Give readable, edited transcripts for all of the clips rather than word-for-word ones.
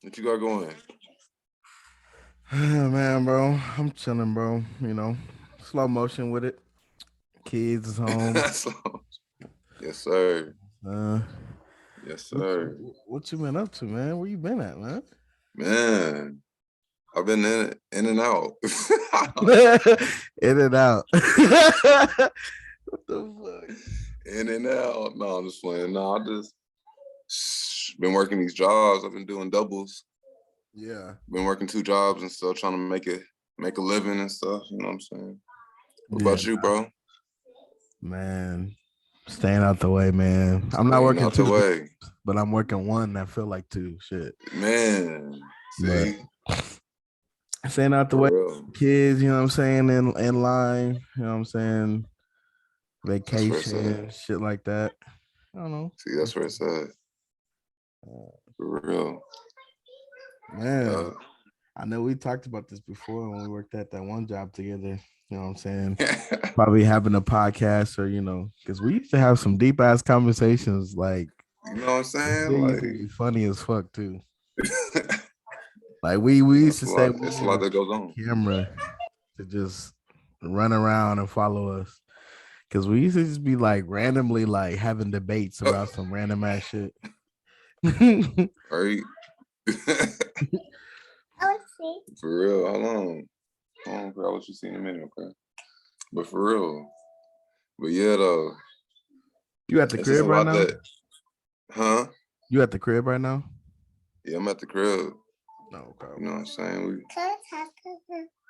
What you got going? Man, bro, I'm chilling, bro. Slow motion with it. Kids is home. So, yes, sir. Uh, Yes, what sir. what you been up to, man? Where you been at, man? Man, I've been in and out. In and out. What the In and out. No, I'm just playing. No, I just been working these jobs. I've been doing doubles. Yeah. Been working two jobs and still trying to make a living and stuff. You know what I'm saying? What Yeah, about you, bro? man. Staying out the way, man. I'm not Staying working out the two way. jobs, but I'm working one that feel like two. Shit. Man, But see? staying out the way, For real. kids, you know what I'm saying, in line, you know what I'm saying, That's where it's at. vacation, shit like that. I don't know. See, that's where it's at. For real. Man, Yeah. I know we talked about this before when we worked at that one job together. You know what I'm saying? Probably having a podcast or, because we used to have some deep ass conversations. Like, You know what I'm this saying? shit used to be funny as fuck, too. Like, we used it's to a say lot. we It's a need lot a that goes on. camera to just run around and follow us. Because we used to just be like randomly, like, having debates about some random ass shit. Right? For real. How long? Hold on, bro. I'll let you see in a minute, okay? But for real. But yeah, though, You at the it's just a crib right lot now? that, huh? You at the crib right now? Yeah, I'm at the crib. No, okay, You know what I'm okay. saying?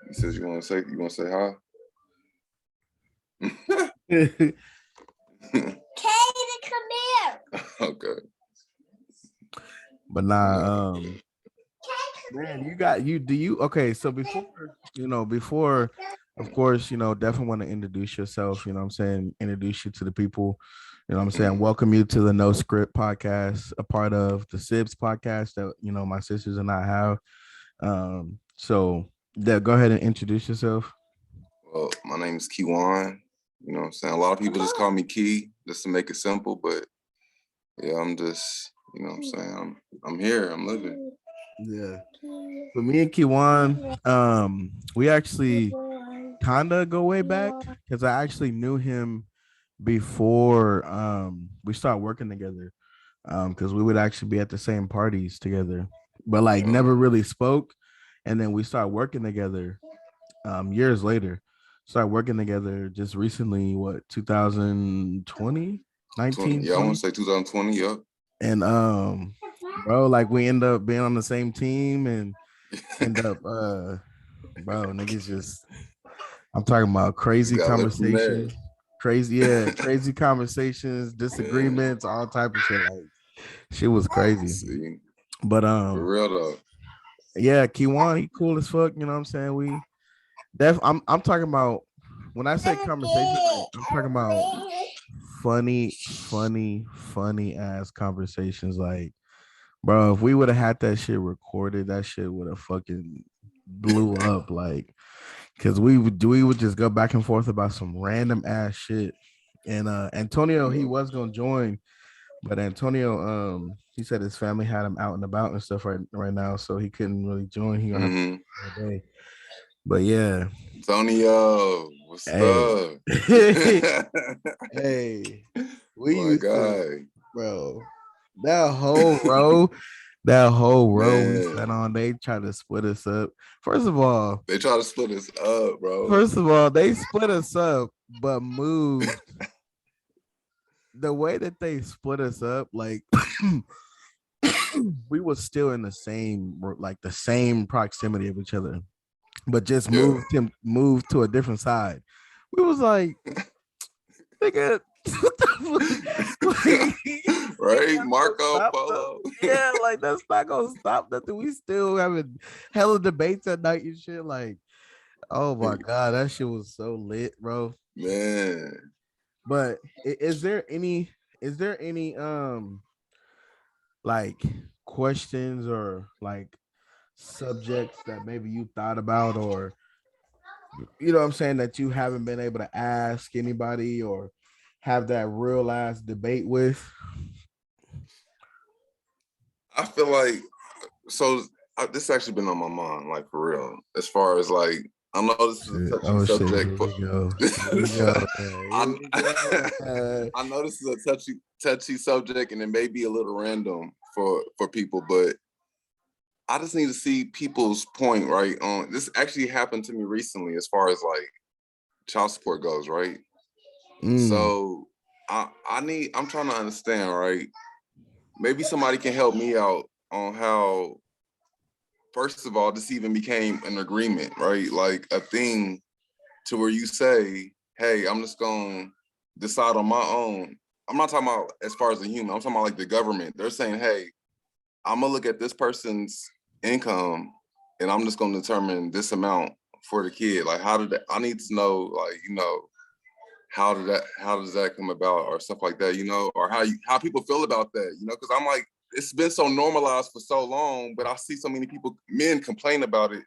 You said you want to say hi? Katie, come here. Okay. But Yeah. nah, man, okay, so before of course, definitely want to introduce yourself, you know what I'm saying, introduce you to the people, you know what I'm saying, Mm. welcome you to the No Script podcast, a part of the Sibs podcast that my sisters and I have. So yeah, go ahead and introduce yourself. Well, my name is KEIYJUAN. You know what I'm saying? A lot of people just call me Key just to make it simple, but yeah, I'm just, you know what I'm saying? I'm here, I'm living. Yeah. But me and Kiwan, we actually kind of go way back because I actually knew him before we started working together, because we would actually be at the same parties together, but like never really spoke. And then we started working together years later. Started working together just recently, what, 2020, 20, 19, yeah, I want 20. to say 2020, yep. And bro, like we end up being on the same team and end up bro, niggas just, I'm talking about Just crazy got lit from there. conversations, crazy, yeah, crazy conversations, Man, disagreements, all type of shit. Like, shit was crazy. see, But for real though. yeah, Kiwan, he cool as fuck. You know what I'm saying? I'm talking about, when I say conversation, like I'm talking about funny ass conversations. Like, bro, if we would have had that shit recorded, that shit would have fucking blew up. Like, because we would just go back and forth about some random ass shit. And Antonio, he Yeah. was gonna join, but Antonio, he said his family had him out and about and stuff right now, so he couldn't really join. He gonna have to Mm-hmm. do it day. But yeah, Antonio, what's hey, up? hey, we My used to, guy, bro, that whole row, that whole row we sat man. on, they tried to split us up. First of all, They try to split us up, bro. first of all, they split us up, but moved the way that they split us up. Like, we was still in the same, like the same proximity of each other, but just Yeah. moved to a different side. We was like, nigga, what the fuck? Like, you think Right? that's gonna Marco stop though? Polo. Yeah, like that's not gonna stop nothing. We still having hella debates at night and shit. Like, oh my god, that shit was so lit, bro. Man. But is there any like questions or like subjects that maybe you thought about, or you know what I'm saying, that you haven't been able to ask anybody or have that real ass debate with? I feel like So this actually been on my mind, like for real. As far as like, I know this is a touchy Oh shit! subject, Here but we go. Here we go. Here I, we go. I know this is a touchy subject, and it may be a little random for people, but I just need to see people's point, right? On this actually happened to me recently, as far as like child support goes, right? So I'm trying to understand, right? Maybe somebody can help me out on how, first of all, this even became an agreement, right? Like a thing to where you say, hey, I'm just gonna decide on my own. I'm not talking about as far as a human, I'm talking about like the government. They're saying, hey, I'm gonna look at this person's income and I'm just gonna determine this amount for the kid. Like, how did that, I need to know, like, how does that come about, or stuff like that, or how people feel about that, because I'm like, it's been so normalized for so long, but I see so many men complain about it.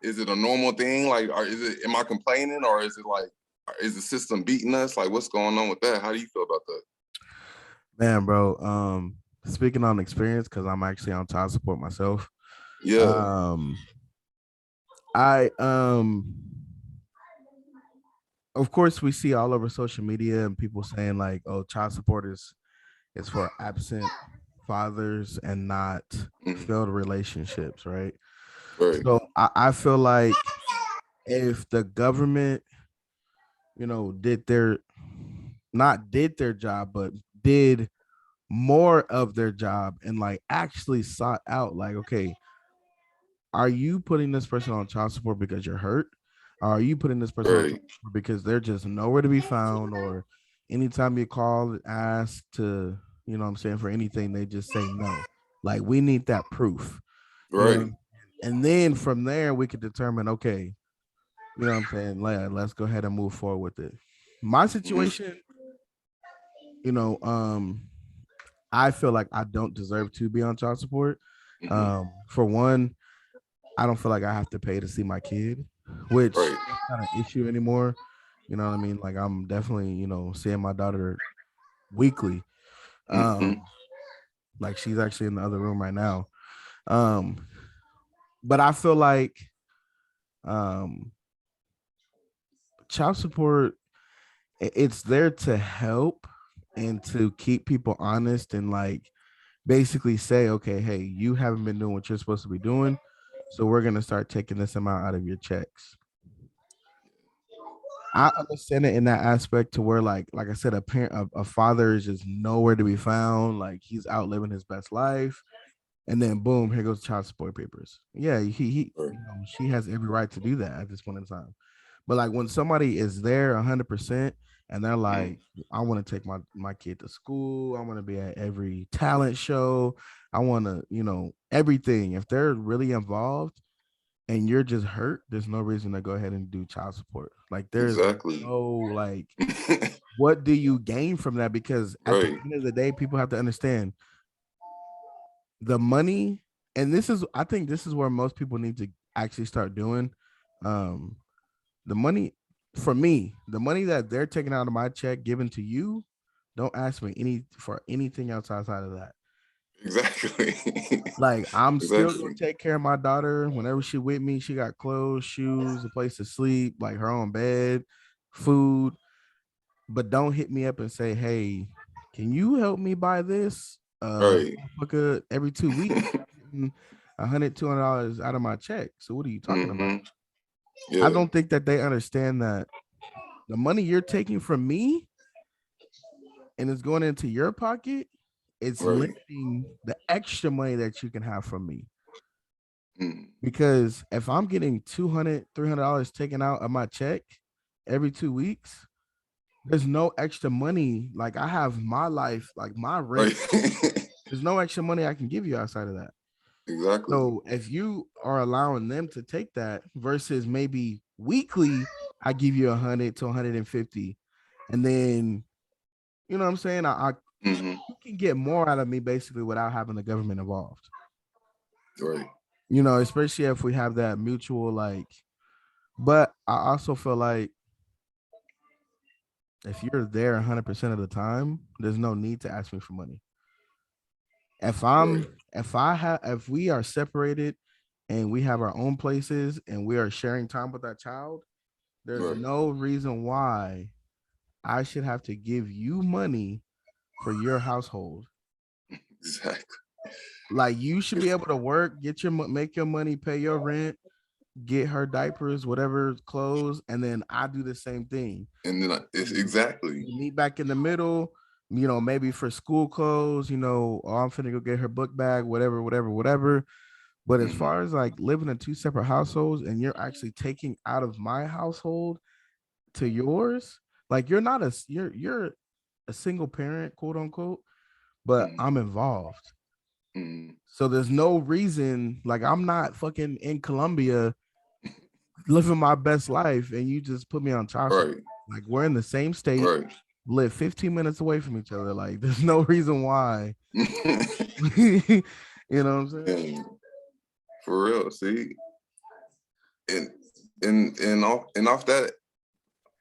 Is it a normal thing? Like, or am I complaining, or is it like, is the system beating us? Like, what's going on with that? How do you feel about that? Man, bro. Speaking on experience, because I'm actually on child support myself. Yeah. I of course we see all over social media and people saying like, oh, child support is for absent fathers and not failed relationships, right? Right. So I feel like if the government, did their not did their job, but did more of their job and like actually sought out, like, okay, are you putting this person on child support because you're hurt? Or are you putting this person on child Right. support because they're just nowhere to be found? Or anytime you call and ask to, what I'm saying, for anything, they just say no. Like, we need that proof, you Right. know. And then from there, we could determine, okay, what I'm saying, let's go ahead and move forward with it. My situation, you know, um, I feel like I don't deserve to be on child support. For one, I don't feel like I have to pay to see my kid, which Right. that's not an issue anymore. You know what I mean? Like, I'm definitely, seeing my daughter weekly. Um, like, she's actually in the other room right now. Um, but I feel like um child support, it's there to help and to keep people honest and like basically say, okay, hey, you haven't been doing what you're supposed to be doing, so we're gonna start taking this amount out of your checks. I understand it in that aspect to where, like I said, a father is just nowhere to be found. Like, he's out living his best life, and then boom, here goes child support papers. Yeah, Right. she has every right to do that at this point in time. But like when somebody is there 100% and they're like, I want to take my kid to school, I want to be at every talent show, I want to, everything. If they're really involved and you're just hurt, there's no reason to go ahead and do child support. Like, there's Exactly. no like, what do you gain from that? Because at the Right. end of the day, people have to understand the money, and I think this is where most people need to actually start doing. Um, the money for me, the money that they're taking out of my check given to you, don't ask me for anything else outside of that. Exactly. Like, I'm still gonna Exactly. take care of my daughter whenever she with me. She got clothes, shoes, a place to sleep, like her own bed, food. But don't hit me up and say, hey, can you help me buy this? Right. Motherfucker, every 2 weeks, $100, $200 out of my check. So what are you talking about? I Yeah. don't think that they understand that the money you're taking from me and it's going into your pocket, it's Right. limiting the extra money that you can have from me. Mm. Because if I'm getting $200, $300 taken out of my check every 2 weeks, there's no extra money. Like, I have my life, like my rent. Right. There's no extra money I can give you outside of that. Exactly. So if you are allowing them to take that versus maybe weekly, I give you 100 to 150, and then you know what I'm saying? You can get more out of me basically without having the government involved. Right. Especially if we have that mutual like. But I also feel like if you're there 100% of the time, there's no need to ask me for money. Right. If we are separated and we have our own places and we are sharing time with that child, there's Right. no reason why I should have to give you money for your household. Exactly. Like you should be able to work, make your money, pay your rent, get her diapers, whatever clothes, and then I do the same thing. And then it's exactly. We meet back in the middle, maybe for school clothes, oh, I'm finna go get her book bag, whatever, whatever, whatever. But as Mhm. far as like living in two separate households and you're actually taking out of my household to yours, like you're a single parent, quote unquote, but Mhm. I'm involved. Mhm. So there's no reason, like I'm not fucking in Colombia living my best life and you just put me on child support. Right. Like we're in the same state, Right. live 15 minutes away from each other. Like there's no reason why. You know what I'm saying? And for real, see, and off that,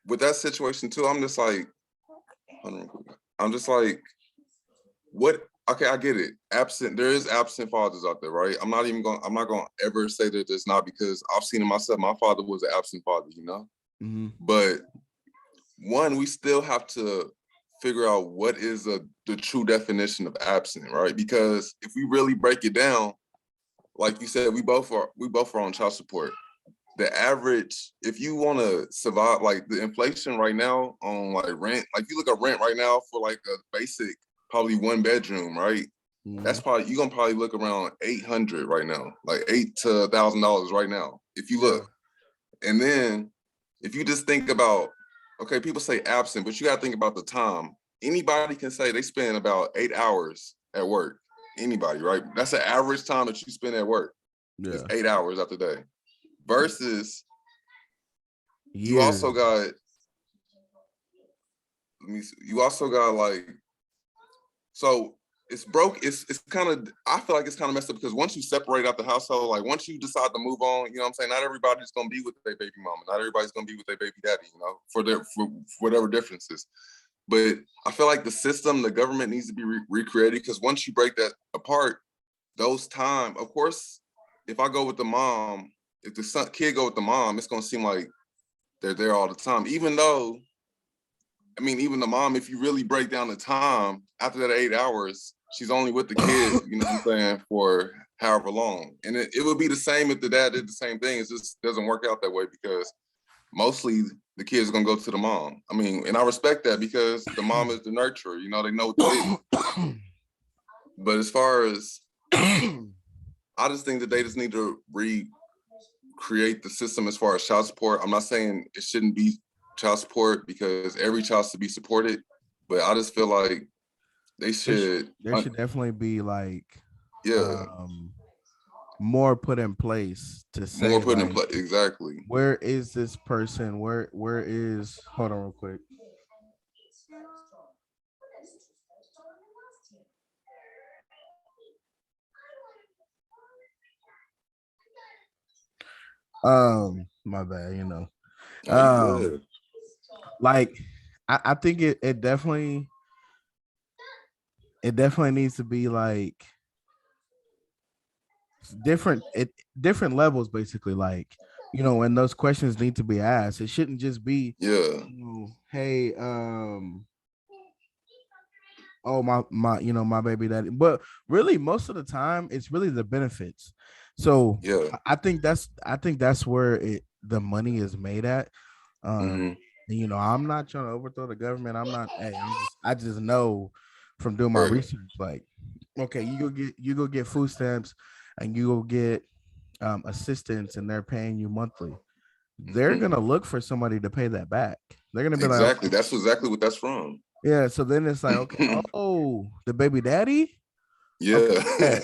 with that situation too, I'm just like, hold on real quick. I'm just like, what? Okay, I get it. There is absent fathers out there, right? I'm not gonna ever say that there's not, because I've seen it myself. My father was an absent father, Mm-hmm. But one, we still have to figure out what is the true definition of absent, right? Because if we really break it down, like you said, we both are on child support. The average, if you want to survive, like the inflation right now on like rent, like you look at rent right now for like a basic, probably 1 bedroom, right? Mm-hmm. That's probably, you're gonna probably look around 800 right now, like $8 to $1,000 right now, if you look. And then if you just think about, okay, people say absent, but you gotta think about the time. Anybody can say they spend about 8 hours at work. Anybody, right? That's the average time that you spend at work. It's Yeah. 8 hours out the day. Versus you Years. also got, you also got like, so it's broke. It's kind of, I feel like it's kind of messed up, because once you separate out the household, like once you decide to move on, you know what I'm saying? Not everybody's gonna be with their baby mama. Not everybody's gonna be with their baby daddy, for whatever differences. But I feel like the government needs to be recreated, because once you break that apart, those time, of course, if I go with the mom, if the kid go with the mom, it's gonna seem like they're there all the time. Even though, I mean, even the mom, if you really break down the time, after that 8 hours, she's only with the kid, you know what I'm saying, for however long. And it would be the same if the dad did the same thing. It just doesn't work out that way, because mostly the kids are gonna go to the mom. I mean, and I respect that, because the mom is the nurturer, they know what to do. But as far as, I just think that they just need to recreate the system as far as child support. I'm not saying it shouldn't be child support, because every child should be supported, but I just feel like they should. There should definitely be like Yeah, more put in place to more say put in like, place. Exactly. where is this person? Where is, hold on real quick. My bad, Oh, you good? like I think it definitely needs to be like different levels, basically, like, and those questions need to be asked. It shouldn't just be, Yeah, hey, oh, my baby daddy. But really, most of the time it's really the benefits. So yeah. I think that's where the money is made at. Hmm. I'm not trying to overthrow the government. I'm not. Hey, I just know from doing my Right. research, like, okay, you go get food stamps, and you go get assistance, and they're paying you monthly. They're Hmm. gonna look for somebody to pay that back. They're gonna be like, Exactly. okay, That's exactly what that's from. yeah. So then it's like, okay, oh, the baby daddy, okay, Yeah.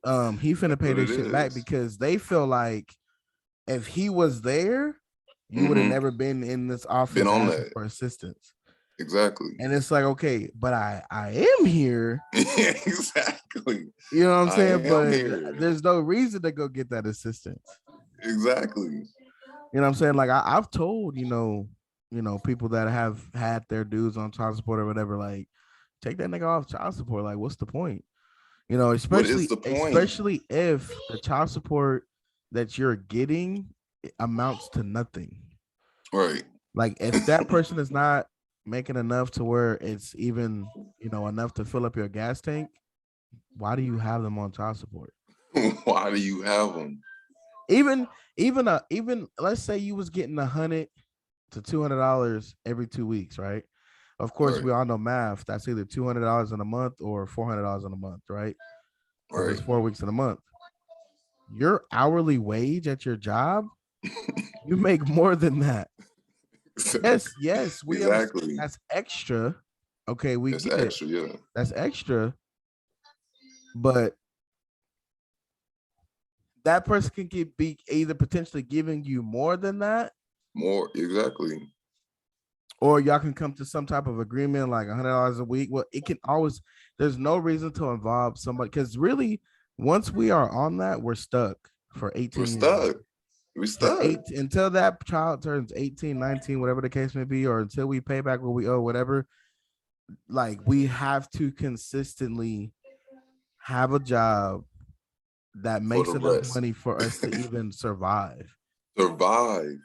yeah. He finna That's pay what it this shit back, is. because they feel like if he was there, you would have Hmm. never been in this Been office on asking that. for assistance. Exactly. And it's like, okay, but I am here. Exactly. You know what I'm I saying? am But here. there's no reason to go get that assistance. Exactly. You know what I'm saying? Like I've told, people that have had their dudes on child support or whatever, like, take that nigga off child support. Like, what's the point? You know, What is the point? especially if the child support that you're getting amounts to nothing. Right. Like if that person is not making enough to where it's even, you know, enough to fill up your gas tank, why do you have them on child support? Why do you have them? Even let's say you was getting $100 to $200 every 2 weeks, right? Of course, Right. we all know math. That's either $200 in a month or $400 in a month, right? If Right. it's 4 weeks in a month, your hourly wage at your job, you make more than that. Yes, we understand Exactly. that's extra. Okay, we It's get it. extra, yeah. That's extra, but that person can be either potentially giving you more than that, More, exactly. or y'all can come to some type of agreement like $100 a week. Well, it can always, there's no reason to involve somebody because really, once we are on that, we're stuck for 18 We're years. stuck. We're stuck. Until that child turns 18, 19, whatever the case may be, or until we pay back what we owe, whatever, like we have to consistently have a job that For makes the enough rest. money for us to even survive. Survive.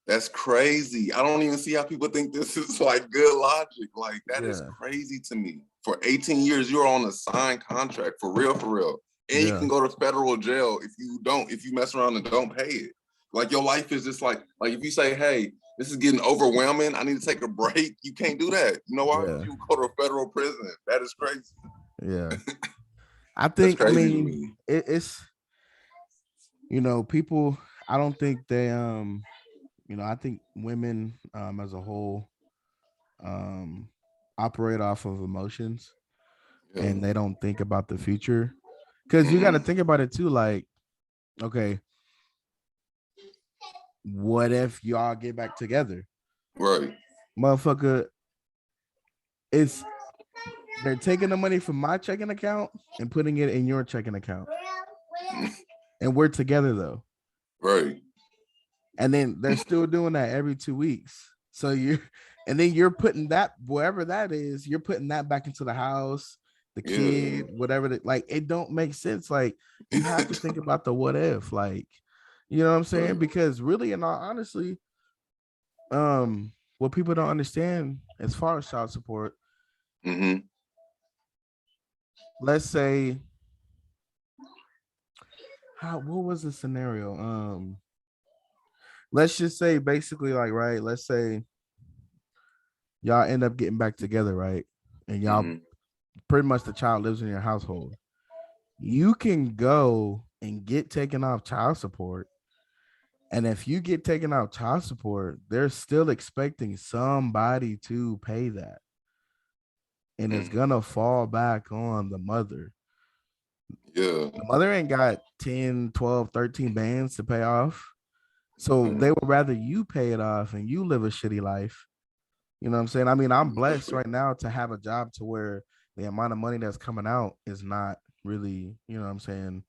That's crazy. I don't even see how people think this is like good logic. Like that is Yeah. crazy to me. For 18 years, you're on a signed contract for real, for real. And you Yeah. can go to federal jail if you mess around and don't pay it. Like your life is just like if you say, hey, this is getting overwhelming, I need to take a break. You can't do that. You know why? Yeah. You go to a federal prison. That is crazy. Yeah. I That's think, I crazy to mean, me. it's, you know, people, I don't think they, you know, I think women as a whole operate off of emotions Yeah. and they don't think about the future. Because you got to think about it too. Like, okay, what if y'all get back together? Right. Motherfucker, they're taking the money from my checking account and putting it in your checking account. And we're together though. Right. And then they're still doing that every 2 weeks. So and then you're putting that, wherever that is, you're putting that back into the house, the kid, whatever. Like, it don't make sense. Like, you have to think about the what if, like, you know what I'm saying? Right. Because really, in all honestly, what people don't understand as far as child support, let's say, what was the scenario? Let's just say basically, like, right, let's say y'all end up getting back together, right? And y'all pretty much the child lives in your household. You can go and get taken off child support. And if you get taken off child support, they're still expecting somebody to pay that. And it's gonna fall back on the mother. Yeah. The mother ain't got 10, 12, 13 bands to pay off. So they would rather you pay it off and you live a shitty life. You know what I'm saying? I mean, I'm blessed right now to have a job to where the amount of money that's coming out is not really, you know what I'm saying?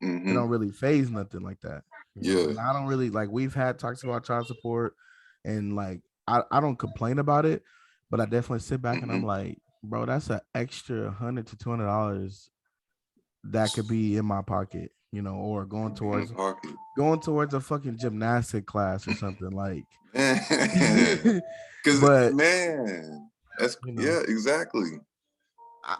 It don't really phase nothing like that. Yeah. And I don't really, like, we've had talks about child support and like I don't complain about it, but I definitely sit back and I'm like, bro, that's an extra $100 to $200 that could be in my pocket, you know, or going towards a fucking gymnastic class or something, like. Because But man, that's yeah, exactly.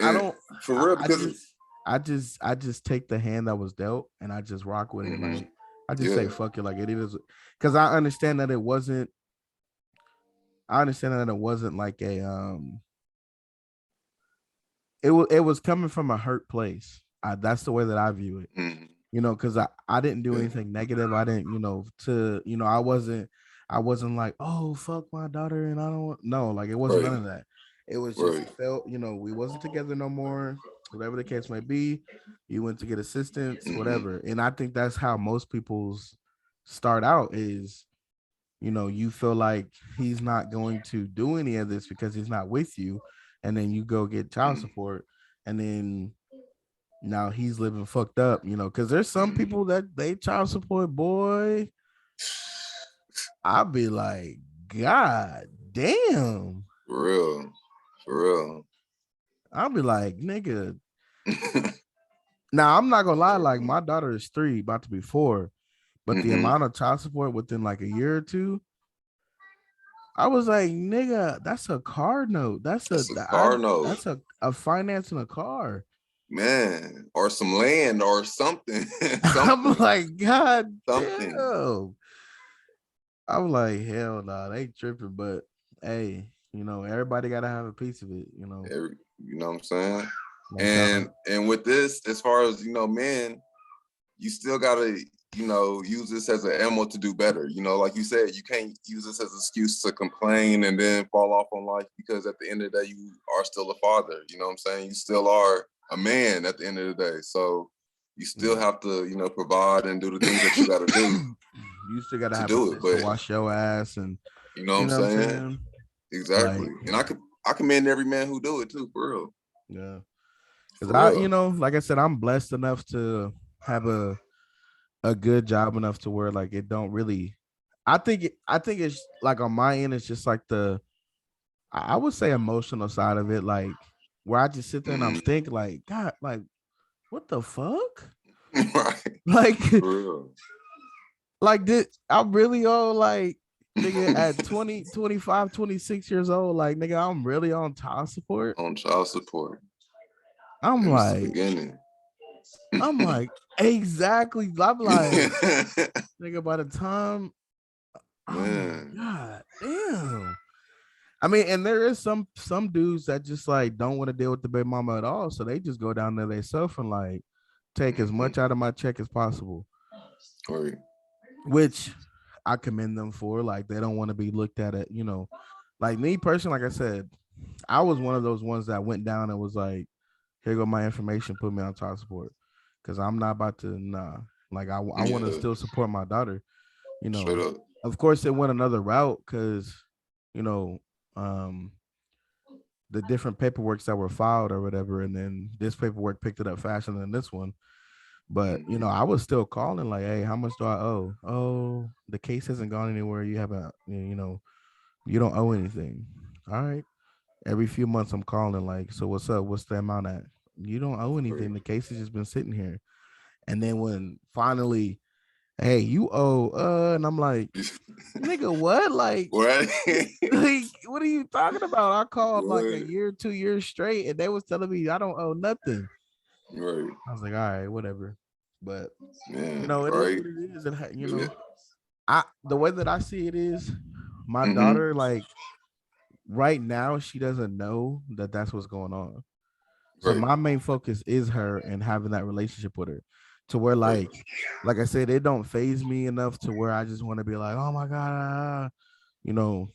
I don't for real, because I just take the hand that was dealt and I just rock with it. Like, I just say fuck it, like it is, because I understand that it wasn't like a it was coming from a hurt place. That's the way that I view it. You know, because I didn't do anything negative. I didn't, I wasn't like, oh fuck my daughter and I don't want, no, like, it wasn't none of that. It was just felt, we wasn't together no more, whatever the case may be. You went to get assistance, whatever. And I think that's how most people's start out is, you feel like he's not going to do any of this because he's not with you. And then you go get child support. And then now he's living fucked up, because there's some people that they child support, boy. I'll be like, God damn. For real. I'll be like, nigga, Now I'm not gonna lie, like my daughter is 3, about to be 4, but the Mhm. amount of child support within like a year or two, I was like, nigga, that's a car note. That's That's a car note. that's a financing a car. Man, or some land or something. I'm like, God Something. damn. I'm like, hell nah, they tripping, but hey, everybody gotta have a piece of it, You know what I'm saying? Like, And with this, as far as men, you still gotta, use this as an ammo to do better. Like you said, you can't use this as an excuse to complain and then fall off on life, because at the end of the day, you are still a father. You know what I'm saying? You still are a man at the end of the day. So you still have to, provide and do the things that you gotta do you still gotta to have do a it. place to But wash your ass, and you know what I'm saying? Exactly. Like, And I commend every man who do it too, for real. yeah. For Because real. like I said, I'm blessed enough to have a good job enough to where like it don't really. I think it's like on my end, it's just like I would say emotional side of it, like where I just sit there and I'm thinking like, God, like what the fuck? Right. Like, For real. like did I really old like nigga at 20, 25, 26 years old, like nigga, I'm really on child support. On child support. I'm It was the like, beginning. I'm like, exactly. I'm like, nigga, by the time I'm like, Man. God damn. I mean, and there is some dudes that just like don't want to deal with the baby mama at all. So they just go down there themselves and like take as much out of my check as possible. Right. Which I commend them for. Like they don't want to be looked at it, like me personally, like I said, I was one of those ones that went down and was like, here go my information, put me on child support. Cause I'm not about to like I want to still support my daughter. Straight up. Of course it went another route because, you know, um the different paperworks that were filed or whatever, and then this paperwork picked it up faster than this one. But I was still calling like, hey, how much do I owe? Oh, the case hasn't gone anywhere. You haven't, you don't owe anything. All right. Every few months I'm calling like, so what's up? What's the amount at? You don't owe anything. The case has just been sitting here. And then when finally, hey, you owe, and I'm like, nigga, what? Like, What? like, what are you talking about? I called like a What? year, 2 years straight, and they was telling me I don't owe nothing. Right. I was like, all right, whatever. But Yeah. it is Right. what it is. And Yeah. the way that I see it is, my Mhm. daughter, like right now, she doesn't know that that's what's going on. So Right. my main focus is her and having that relationship with her, to where Right. like I said, it don't phase me enough to where I just want to be like, oh my god, you know,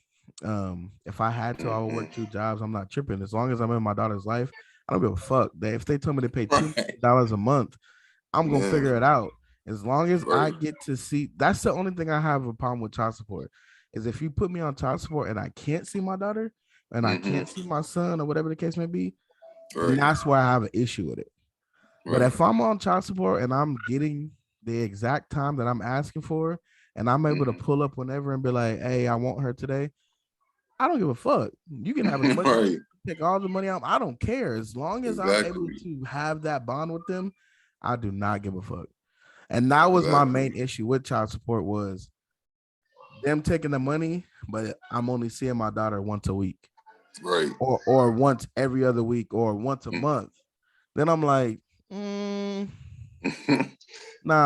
if I had to, I would work 2 jobs. I'm not tripping as long as I'm in my daughter's life. I don't give a fuck. If they told me to pay Right. $2 a month, I'm gonna Yeah. figure it out. As long as I Right. get to see, that's the only thing I have a problem with child support. Is if you put me on child support and I can't see my daughter and I can't see my son or whatever the case may be, then Right. that's where I have an issue with it. But Right. if I'm on child support and I'm getting the exact time that I'm asking for, and I'm able to pull up whenever and be like, hey, I want her today, I don't give a fuck. You can have as much money, Right. take all the money out. I don't care. As long as I'm able Exactly. to have that bond with them, I do not give a fuck. And that was my Exactly. main issue with child support was them taking the money, but I'm only seeing my daughter once a week. Right. Or once every other week or once a Mm. month. Then I'm like, nah,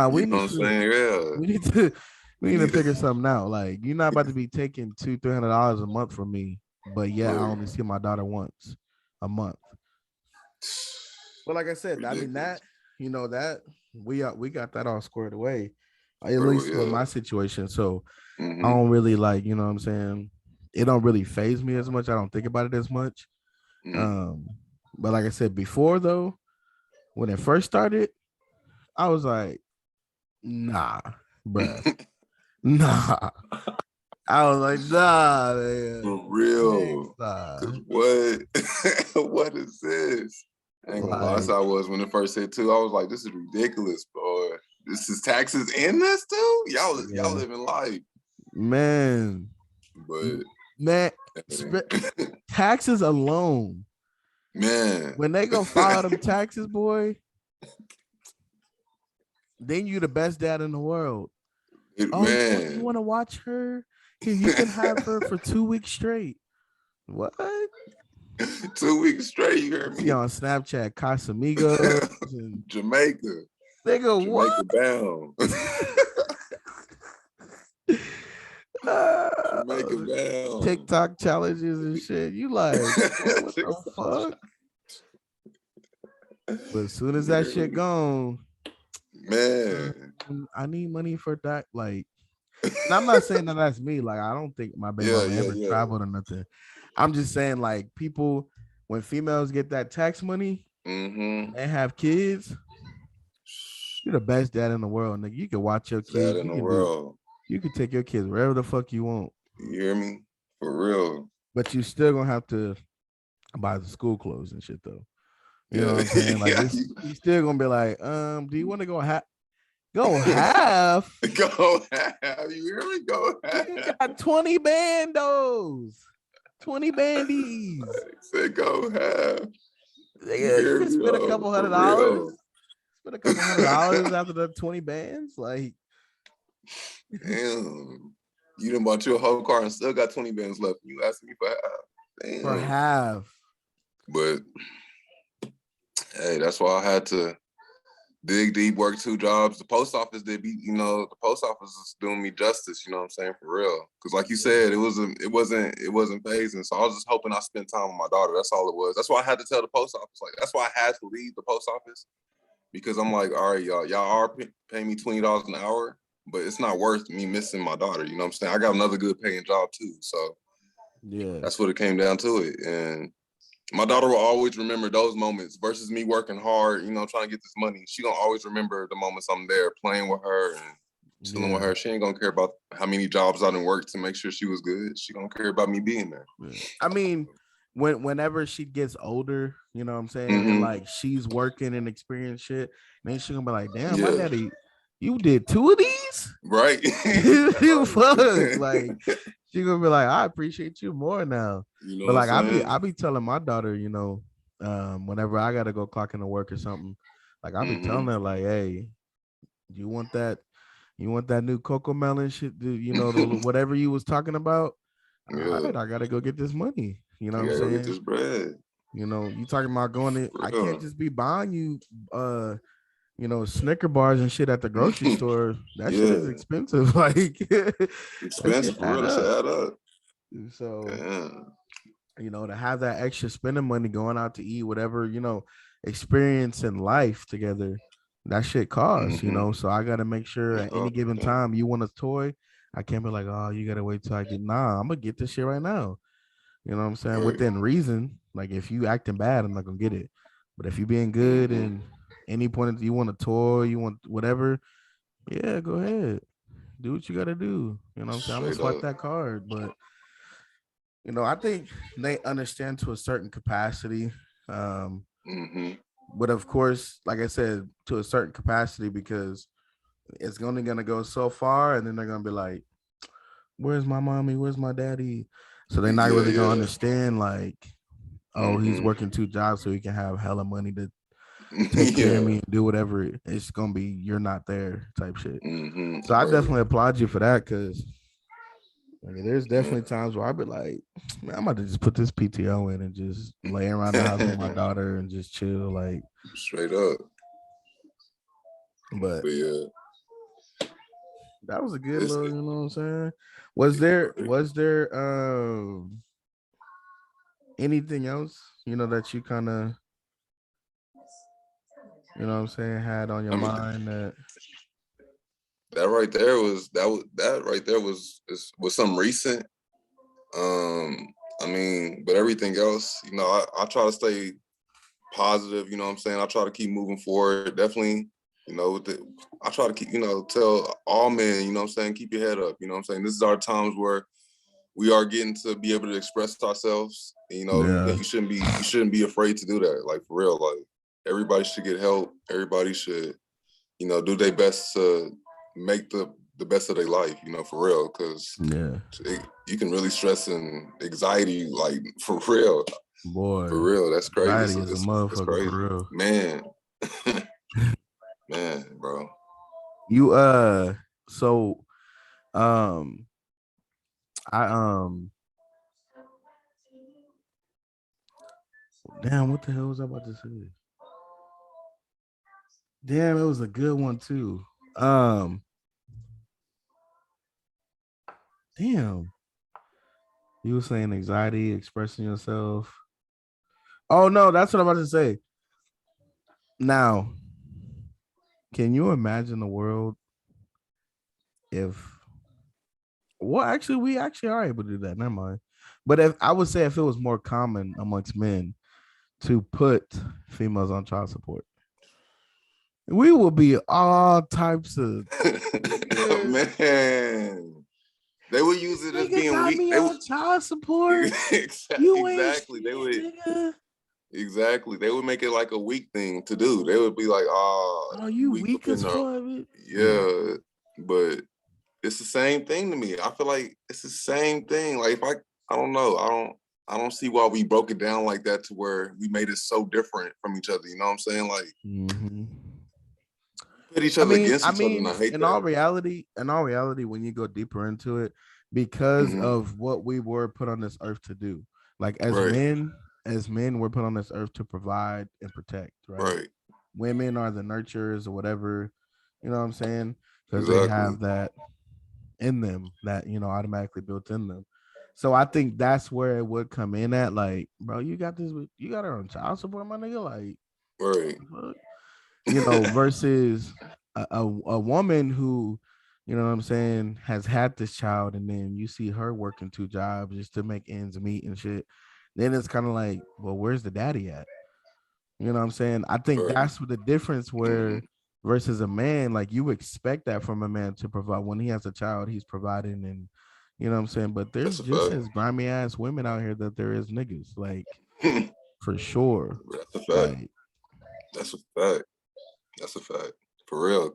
You know what I'm saying? Yeah. we need to we You need to need to. figure something out. Like, you're not about to be taking $200-300 a month from me, but yeah, I Right. only see my daughter once a month. But like I said, I mean Ridiculous. that we got that all squared away, at Square away, least with yeah. my situation. So I Mhm. don't really like, you know what I'm saying? It don't really phase me as much. I don't think about it as much. Mhm. But like I said before, though, when it first started, I was like, nah, bruh, nah. I was like, nah, man. For real. Nah. Cause what? What is this? I ain't gonna lie. That's Like, how I was when it first hit too. I was like, this is ridiculous, boy. This is taxes in this too? Y'all yeah, living life. man, But man, taxes alone Man. When they go file them taxes, boy, then you the best dad in the world. Man. You want to watch her? Here, you can have her for 2 weeks straight. What? 2 weeks straight, you heard me? See on Snapchat, Casamigos and Jamaica. Nigga, Jamaica what? bound. Jamaica bound. TikTok challenges and shit. You like, what the fuck? But as soon as that shit gone, man, I need money for that. Like, and I'm not saying that that's me. Like, I don't think my baby mama ever traveled or nothing. I'm just saying, like, people, when females get that tax money and have kids, you're the best dad in the world, nigga. You can watch your kids. Dad in the world. You can take your kids wherever the fuck you want. You hear me? For real. But you still gonna have to buy the school clothes and shit, though. You know what I'm saying? Like, you still gonna be like, do you want to go half? Go half. Go half. You hear me? Go half. You got 20 bandos. 20 bandies. Said go half. You can spend a couple $100. Spend a couple $100 after the 20 bands. Like, damn. You done bought your whole car and still got 20 bands left. You asking me for half. Damn. For half. But hey, that's why I had to dig deep, work 2 jobs. The post office did be, the post office is doing me justice, you know what I'm saying, for real. Because like you said, it wasn't phasing. So I was just hoping I spent time with my daughter. That's all it was. That's why I had to tell the post office. Like, that's why I had to leave the post office. Because I'm like, all right, y'all are paying me $20 an hour, but it's not worth me missing my daughter. You know what I'm saying? I got another good paying job too. So yeah, that's what it came down to it. And my daughter will always remember those moments versus me working hard, trying to get this money. She gonna always remember the moments I'm there playing with her and chilling with her. She ain't gonna care about how many jobs I done worked to make sure she was good. She gonna care about me being there. Yeah. I mean, whenever she gets older, you know what I'm saying, and like she's working and experience shit, then she gonna be like, damn, my daddy, you did 2 of these? Right. You fuck. Like, she gonna be like, I appreciate you more now. But like, I be telling my daughter, whenever I gotta go clock into work or something, like I be telling her, like, hey, you want that new cocoa melon shit, whatever you was talking about. All right, I gotta go get this money. You know what I'm saying? Get this bread. You talking about going to, I can't just be buying you Snicker bars and shit at the grocery store. That shit is expensive. Like, expensive for real. To add up. So to have that extra spending money going out to eat, whatever, experience in life together, that shit costs, so I gotta make sure at any given time you want a toy, I can't be like, oh, you gotta wait till I get, I'm gonna get this shit right now. You know what I'm saying? Right. Within reason. Like, if you acting bad, I'm not gonna get it. But if you being good and any point you want a toy, you want whatever, yeah, go ahead. Do what you gotta do. You know what I'm saying? I'm gonna swipe that card. But I think they understand to a certain capacity. But of course, like I said, to a certain capacity, because it's only gonna go so far, and then they're gonna be like, where's my mommy? Where's my daddy? So they're not really gonna understand, like, oh, he's working 2 jobs so he can have hella money to take care of me and do whatever. It's gonna be you're not there type shit. So I definitely applaud you for that, because there's definitely times where I'd be like, man, I'm about to just put this PTO in and just lay around the house with my daughter and just chill, like, straight up. But that was a good little, you know what I'm saying? Was there anything else, that you kind of, you know what I'm saying, had on your mind that right there was something recent. But everything else, I try to stay positive, you know what I'm saying? I try to keep moving forward. Definitely, I try to keep, tell all men, you know what I'm saying, keep your head up, you know what I'm saying? This is our times where we are getting to be able to express ourselves. You shouldn't be afraid to do that. Like, for real, like, everybody should get help. Everybody should, do their best to make the best of their life, for real. Because you can really stress and anxiety, like, for real. Boy, For real, that's crazy. anxiety is a It's motherfucker crazy, for real. man. Man, bro. You so I damn, what the hell was I about to say? Damn, it was a good one too. Damn. You were saying anxiety, expressing yourself. Oh no, that's what I'm about to say. Now, can you imagine the world if actually we actually are able to do that, never mind. But if I would say if it was more common amongst men to put females on child support, we will be all types of Man. They would use it as nigga being got weak. me They would on child support. You ain't exactly. They shit, would nigga. exactly. They would make it like a weak thing to do. They would be like, "Oh, Oh, you weak weak within as her." fuck. Yeah. Yeah, but it's the same thing to me. I feel like it's the same thing. Like if I don't know. I don't see why we broke it down like that to where we made it so different from each other. You know what I'm saying? Like put each other against I each other, and mean, I hate that. in all reality, when you go deeper into it, because Hmm. of what we were put on this earth to do, like Right, as men, we're put on this earth to provide and protect, right? right, Women are the nurturers or whatever, you know what I'm saying? Because they exactly. have that in them, that automatically built in them. So I think that's where it would come in at, like, bro, you got this, you got her on child support, my nigga, like, Right. what? Versus a woman who, you know what I'm saying, has had this child, and then you see her working two jobs just to make ends meet and shit. Then it's kind of like, well, where's the daddy at? You know what I'm saying? I think Right. that's what the difference Hmm. where versus a man, like you expect that from a man to provide when he has a child, he's providing and you know what I'm saying? But there's That's a just fact. as grimy ass women out here that there is niggas, like for sure. That's a fact. Like That's a fact. That's a fact. For real.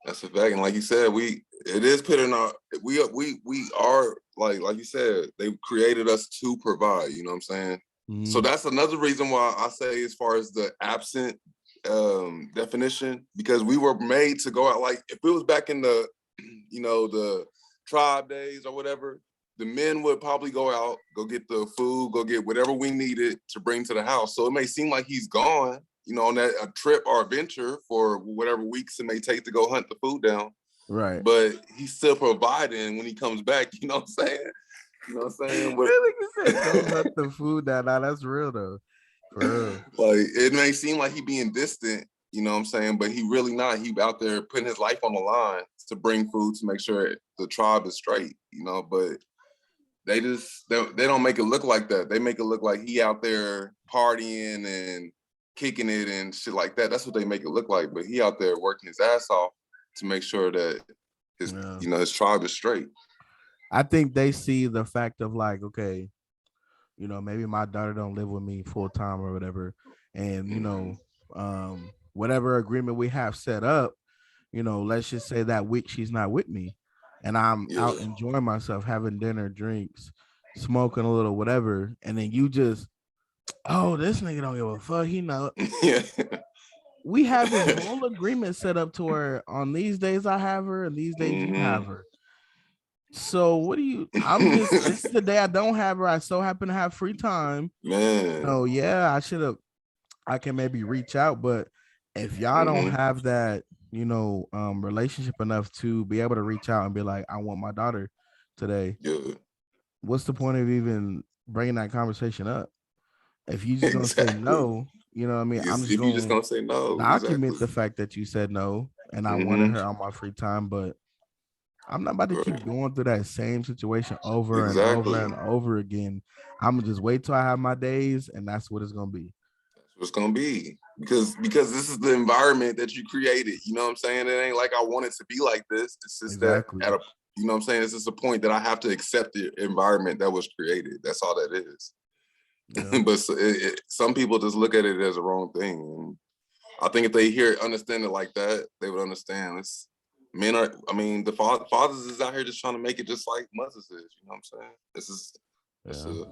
That's a fact. And like you said, it is put in our we are like you said, they created us to provide, you know what I'm saying? So mm, that's another reason why I say as far as the absent definition, because we were made to go out. Like if it was back in the the tribe days or whatever, the men would probably go out, go get the food, go get whatever we needed to bring to the house. So it may seem like he's gone, on that a trip or adventure for whatever weeks it may take to go hunt the food down, right. but he's still providing when he comes back. You know what I'm saying? You know what I'm saying? But Really, you said go hunt the food down. Now that's real though. For real. like it may seem like he being distant, you know what I'm saying, but he really not. He out there putting his life on the line to bring food to make sure the tribe is straight, but they don't make it look like that. They make it look like he out there partying and kicking it and shit like that. That's what they make it look like. But he out there working his ass off to make sure that his Yeah. his tribe is straight. I think they see the fact of like, okay, maybe my daughter don't live with me full time or whatever. And, Mhm. whatever agreement we have set up, let's just say that week she's not with me and I'm Yeah. out enjoying myself, having dinner, drinks, smoking a little, whatever. And then you just, oh, this nigga don't give a fuck. He know Yeah. we have this whole agreement set up to where on these days I have her and these days you Hmm. have her. So what do you? This is the day I don't have her. I so happen to have free time. Man. So yeah, I should have. I can maybe reach out, but if y'all don't Hmm. have that, relationship enough to be able to reach out and be like, I want my daughter today. Yeah. What's the point of even bringing that conversation up? If you just gonna say Exactly. no, you know what I mean. I'm just If you just gonna gonna say no, document exactly. the fact that you said no, and I wanted Hmm. her on my free time, but I'm not about to keep Right. going through that same situation over and over Exactly. and over again. I'm gonna just wait till I have my days, and that's what it's gonna be. That's what it's gonna be. Because this is the environment that you created. You know what I'm saying? It ain't like I want it to be like this. It's just that Exactly. at a you know what I'm saying? It's just a point that I have to accept the environment that was created. That's all that is. Yeah. But some people just look at it as a wrong thing. And I think if they understand it like that, they would understand. Men are. I mean, the fathers is out here just trying to make it just like mothers is. You know what I'm saying? This is. It's Yeah. a.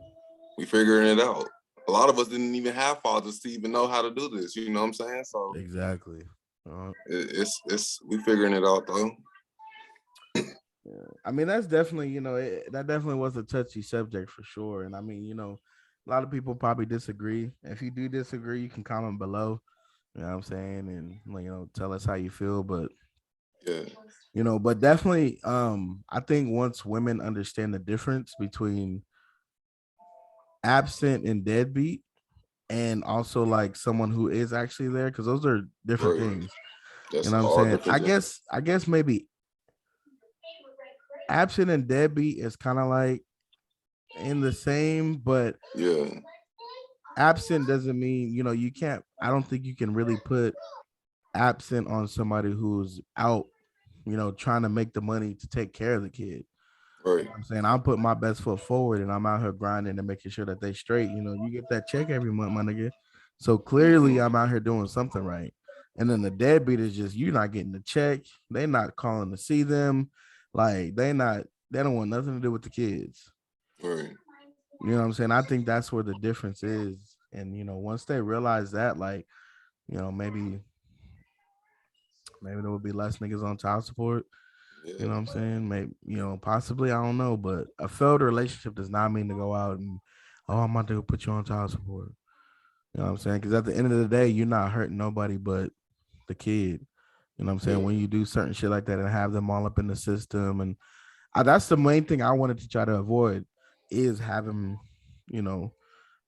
we figuring it out. A lot of us didn't even have fathers to even know how to do this. You know what I'm saying? So Exactly. it's we figuring it out though. Yeah. I mean, that's definitely, that definitely was a touchy subject for sure. And I mean, a lot of people probably disagree. If you do disagree, you can comment below. You know what I'm saying? And tell us how you feel. But Yeah, but definitely, I think once women understand the difference between absent and deadbeat, and also like someone who is actually there, because those are different right. things. You That's know what I'm all saying? different. I guess maybe absent and deadbeat is kind of like in the same, but Yeah, absent doesn't mean, you can't, I don't think you can really put absent on somebody who's out, trying to make the money to take care of the kid. right. I'm saying I'm putting my best foot forward and I'm out here grinding and making sure that they straight. You get that check every month, my nigga. So clearly I'm out here doing something right. And then the deadbeat is just you not getting the check. They not calling to see them. Like they don't want nothing to do with the kids. Right. You know what I'm saying? I think that's where the difference is. And once they realize that, like, maybe there would be less niggas on child support. Yeah. You know what I'm saying? Maybe, possibly, I don't know, but a failed relationship does not mean to go out and, oh, I'm about to put you on child support. You know what I'm saying? Because at the end of the day, you're not hurting nobody but the kid. You know what I'm saying? Yeah. When you do certain shit like that and have them all up in the system. And that's the main thing I wanted to try to avoid is having,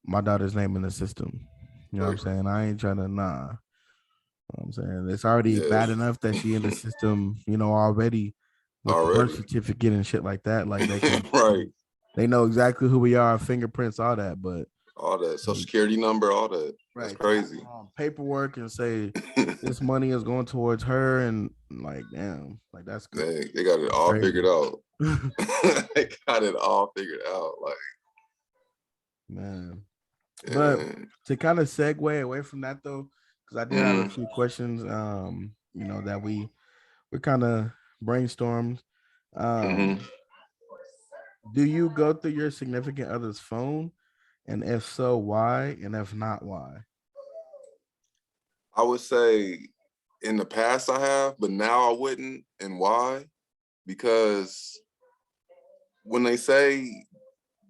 my daughter's name in the system. You know what I'm saying? I ain't trying to, nah. You know what I'm saying? It's already bad enough that she in the system, already with the birth certificate and shit like that. Like they can, right. They know exactly who we are, fingerprints, all that. But all that social security number, all that. Right. That's crazy. Paperwork and say this money is going towards her, and like, damn, like that's good. They got it all figured out. They got it all figured out, like, man. Yeah. But to kind of segue away from that though, because I did have a few questions, that we kind of brainstormed. Do you go through your significant other's phone? And if so, why? And if not, why? I would say in the past I have, but now I wouldn't. And why? Because when they say,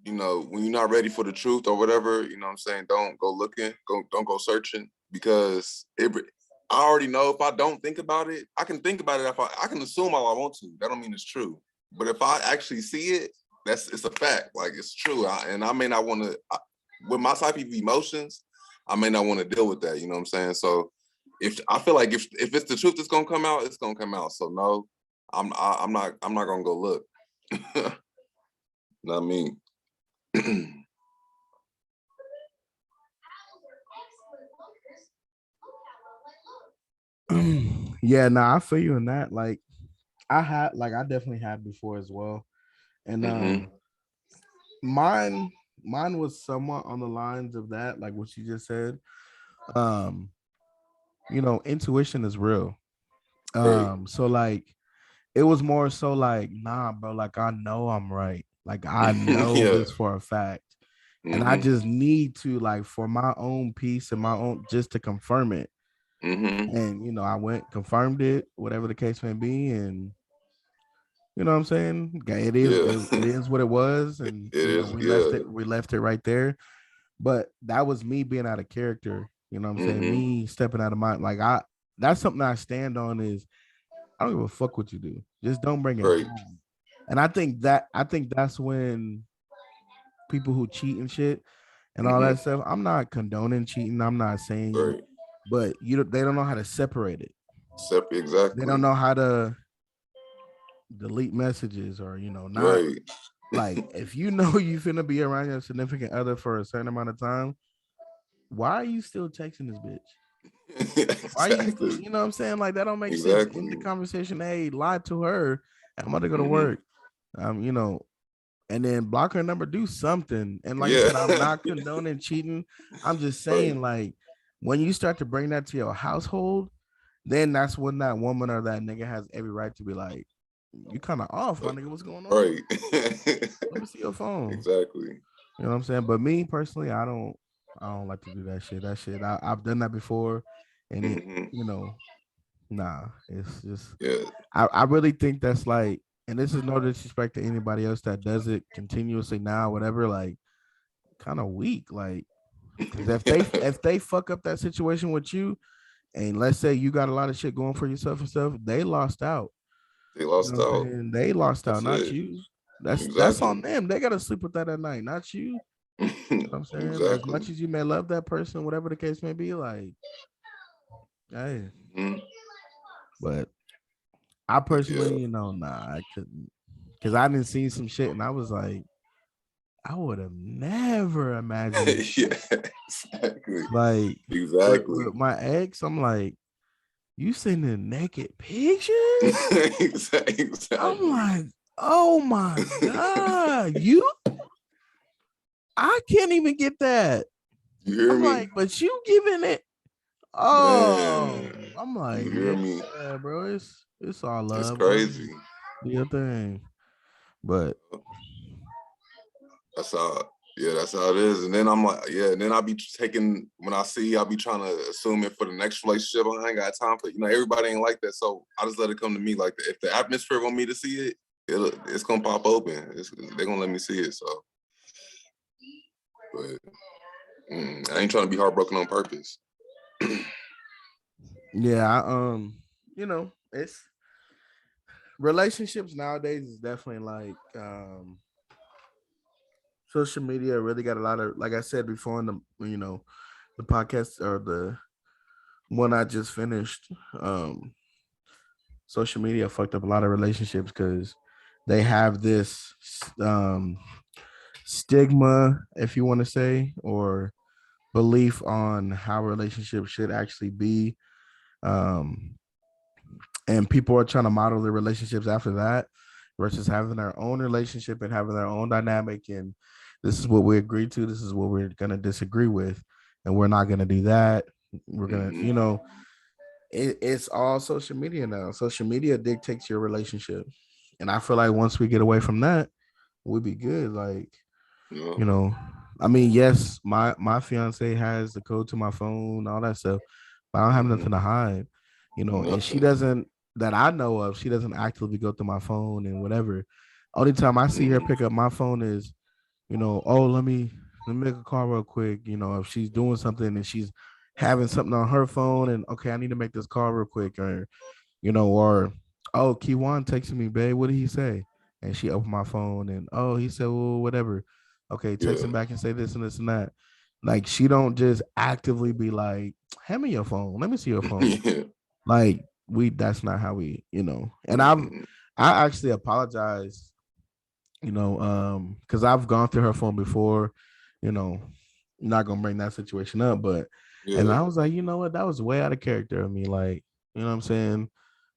when you're not ready for the truth or whatever, you know what I'm saying, don't go looking, don't go searching, because I already know if I don't think about it, I can think about it. If I can assume all I want to. That don't mean it's true. But if I actually see it, it's a fact. Like, it's true. And I may not want to, with my type of emotions, I may not want to deal with that. You know what I'm saying? So if I feel like if it's the truth that's gonna come out, it's gonna come out. So no, I'm not gonna go look. Not me. Yeah, I feel you in that. Like I definitely had before as well. And mine was somewhat on the lines of that, like what you just said. Intuition is real. So like it was more so like, nah, bro, like I know I'm right. Like I know this for a fact. And I just need to, like, for my own peace and my own, just to confirm it. And I went, confirmed it, whatever the case may be, and you know what I'm saying? It is what it was, and we left it right there. But that was me being out of character. You know what I'm saying? Me stepping out of my, like, that's something I stand on is I don't give a fuck what you do. Just don't bring it home. And I think that's when people who cheat and shit and all that stuff, I'm not condoning cheating. I'm not saying, but they don't know how to separate it. Exactly. They don't know how to delete messages or, not like, if you know you finna be around your significant other for a certain amount of time, why are you still texting this bitch? Exactly. Why are you still, you know what I'm saying? Like, that don't make sense. In the conversation, hey, lie to her. I'm about to go to work. And then block her number, do something. And like I said, I'm not condoning cheating. I'm just saying, like, when you start to bring that to your household, then that's when that woman or that nigga has every right to be like, you kind of off, my nigga. What's going on? Let me see your phone. Exactly. You know what I'm saying? But me personally, I don't like to do that shit. I've done that before, and it, Hmm. you know, nah. It's just Yeah. I really think that's like, and this is no disrespect to anybody else that does it continuously now, whatever. Like, kind of weak. Like, because if they Yeah. if they fuck up that situation with you, and let's say you got a lot of shit going for yourself and stuff, they lost out. They You know lost what I'm out. saying? They lost out, That's not it. you. That's on Exactly. them. They gotta sleep with that at night, not you. You know what I'm saying? As Exactly. much as you may love that person, whatever the case may be, like, hey. Mhm. But I Yeah. personally, nah, I couldn't. Cause I didn't see some shit and I was like, I would have never imagined Yeah. Exactly. like Exactly. with my ex, I'm like, you sending naked pictures? I'm Exactly. like, oh my God, I can't even get that. You hear I'm me? like, but you giving it. Oh, Man, I'm you like, hear me? yeah, bro. It's all It's love, bro. crazy. Just do your thing. But That's how, yeah, that's how it is. And then I'm like, yeah, and then I'll be taking, when I see, I'll be trying to assume it for the next relationship. I ain't got time for it. Everybody ain't like that. So I just let it come to me like that. If the atmosphere want me to see it, it's going to pop open. They're going to let me see it. So, but I ain't trying to be heartbroken on purpose. yeah, it's relationships nowadays is definitely like social media really got a lot of, like I said before in the podcast or the one I just finished. Social media fucked up a lot of relationships because they have this um stigma, if you want to say, or belief on how relationships should actually be. Um, and people are trying to model their relationships after that versus having their own relationship and having their own dynamic. And this is what we agree to. This is what we're going to disagree with. And we're not going to do that. We're going to, Hmm. it's all social media now. Social media dictates your relationship. And I feel like once we get away from that, we'll be good. Like, Yeah. you know, I mean, yes, my fiance has the code to my phone, all that stuff, but I don't have nothing Hmm. to hide, and she Nothing. doesn't, that I know of, she doesn't actively go through my phone and whatever. Only time I see her Hmm. pick up my phone is, oh, let me make a call real quick. If she's doing something and she's having something on her phone and okay, I need to make this call real quick, or oh, KEIYJUAN texted me, babe. What did he say? And she opened my phone and oh, he said, well, whatever. Okay, text Yeah. him back and say this and this and that. Like she don't just actively be like, hand me your phone. Let me see your phone. Yeah. Like that's not how we. And Hmm. I actually apologize, because I've gone through her phone before, you know, not gonna bring that situation up, but and Yeah. I was like, you know what, that was way out of character of me. Like, you know what I'm saying?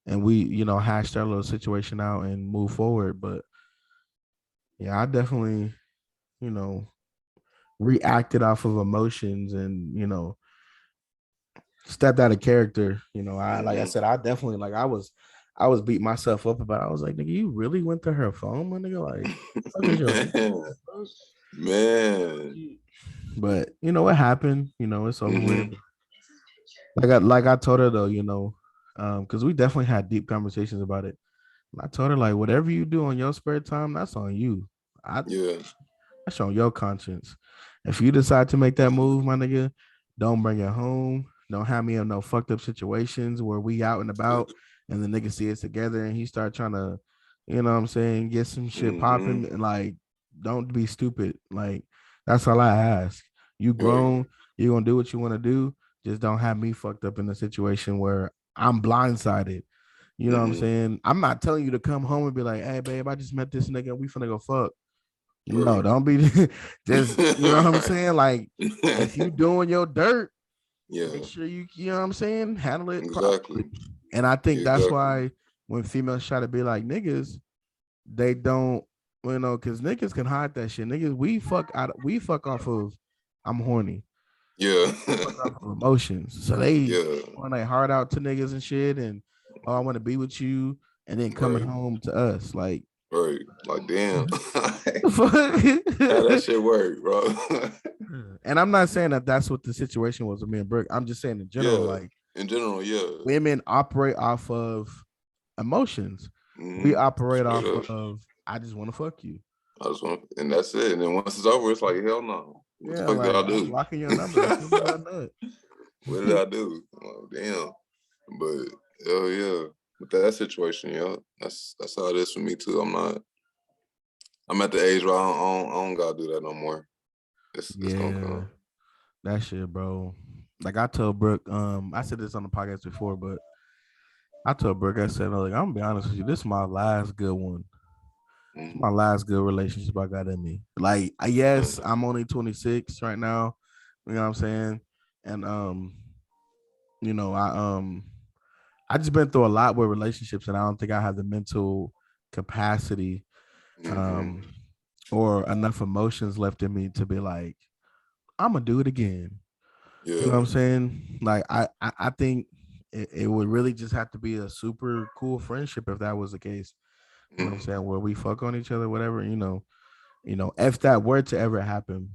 And we, hashed our little situation out and move forward. But yeah, I definitely, you know, reacted off of emotions and, stepped out of character. I like I Hmm. said, I definitely like I was beating myself up about it. I was like, nigga, you really went to her phone, my nigga? Like, fuck is your Man. Man. but what happened, it's over with. Hmm. Like I told her though, because we definitely had deep conversations about it. And I told her like, whatever you do on your spare time, that's on you. I Yeah. That's on your conscience. If you decide to make that move, my nigga, don't bring it home. Don't have me in no fucked up situations where we out and about and the nigga see us together and he start trying to, what I'm saying, get some shit Hmm. popping. And like, don't be stupid. Like, that's all I ask. You Right. grown, you're gonna do what you want to do. Just don't have me fucked up in a situation where I'm blindsided. You know what I'm Hmm. saying? I'm not telling you to come home and be like, hey babe, I just met this nigga and we finna go fuck. No, Right. don't be just, what I'm Right. saying? Like, if you doing your dirt, make Yeah. sure you know what I'm saying, handle it properly. Exactly. And I think that's Exactly. why when females try to be like niggas, they don't, because niggas can hide that shit. Niggas, we fuck off of I'm horny. Yeah. We fuck off of emotions. So they Yeah. want their heart out to niggas and shit, and oh, I want to be with you, and then coming Right. home to us. Like, Right. Like, damn. How and that shit work, bro? I'm not saying that that's what the situation was with me and Brooke. I'm just saying in general, Yeah. like In general, yeah. women operate off of emotions. We Mm-hmm. operate Straight off up. of I just want to fuck you. I just want, and that's it. And then once it's over, it's like, hell no. What the Yeah, fuck did like I I'm do? blocking your number as soon as I nut. What did I do? Oh, damn. But hell yeah. With that situation, yeah, that's how it is for me too. I'm at the age where I don't gotta do that no more. It's gonna Yeah, come. that shit, bro. Like I told Brooke, I said this on the podcast before, but I told Brooke, I said, like, I'm gonna be honest with you, this is my last good one. It's my last good relationship I got in me. Like, yes, I'm only 26 right now. You know what I'm saying? And you know, I just been through a lot with relationships, and I don't think I have the mental capacity Mm-hmm. or enough emotions left in me to be like, I'm gonna do it again. You know what Yeah. I'm saying? Like I think it would really just have to be a super cool friendship if that was the case. You know what I'm saying? Where we fuck on each other, whatever, if that were to ever happen,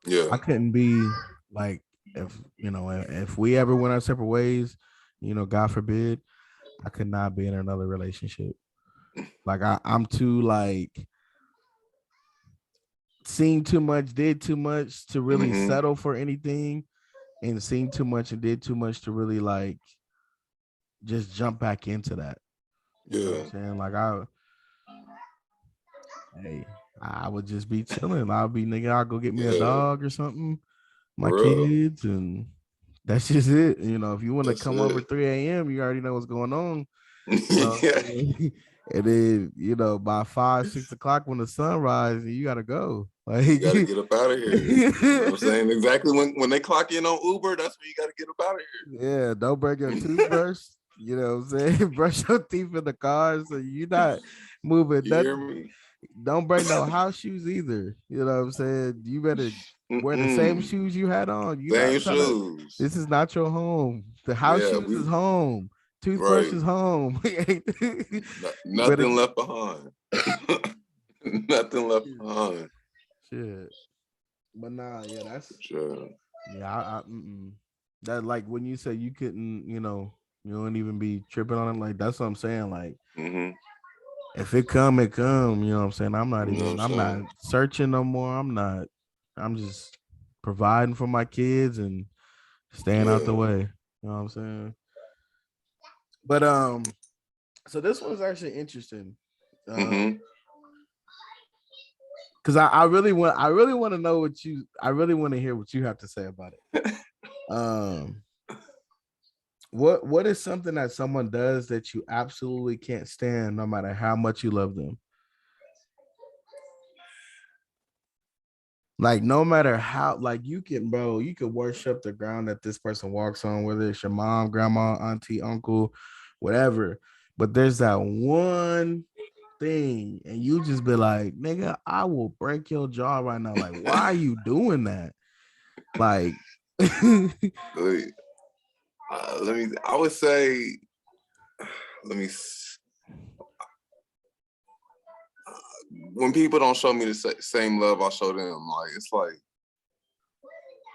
Yeah. I couldn't be like if we ever went our separate ways, God forbid, I could not be in another relationship. Like I'm too like seen too much, did too much to really Mm-hmm. settle for anything, and seen too much and did too much to really like just jump back into that. You know what I'm Yeah. saying? Like hey, I would just be chilling. I'll be nigga, I'll go get me a Yeah. dog or something, my For real. kids, and that's just it. If you want to That's come over it. 3 a.m., you already know what's going on. You know what Yeah. I'm saying? And then, by 5, 6 o'clock when the sun rises, you gotta go. Like You gotta get up out of here. You know what I'm saying? Exactly when they clock in on Uber, that's when you gotta get up out of yeah, don't break your here. toothbrush. You know what I'm saying? Brush your teeth in the car so you're not moving You hear nothing. me? Don't bring no house shoes either. You know what I'm saying? You better wear the same Mm-mm. shoes you had on. You Same not trying to. shoes. This is not your home. The house Yeah, shoes is home. Toothbrush right. is home. You better Nothing left behind. Nothing left behind. shit. But nah, yeah, that's Sure. yeah. That like when you say you couldn't, you don't even be tripping on it. Like that's what I'm saying. Like Mm-hmm. if it come, it come. You know what I'm saying? You know what I'm I'm not saying? searching no more. I'm just providing for my kids and staying out the Yeah. way. You know what I'm saying? But so this one's actually interesting. Mm-hmm. Because I really want to know I really want to hear what you have to say about it. Um what is something that someone does that you absolutely can't stand no matter how much you love them? Like no matter how, like you can worship the ground that this person walks on, whether it's your mom, grandma, auntie, uncle, whatever. But there's that one thing, and you just be like, nigga, I will break your jaw right now. Like, why are you doing that? Like, Let me. I would say. Let me. When people don't show me the same love I show them, like it's like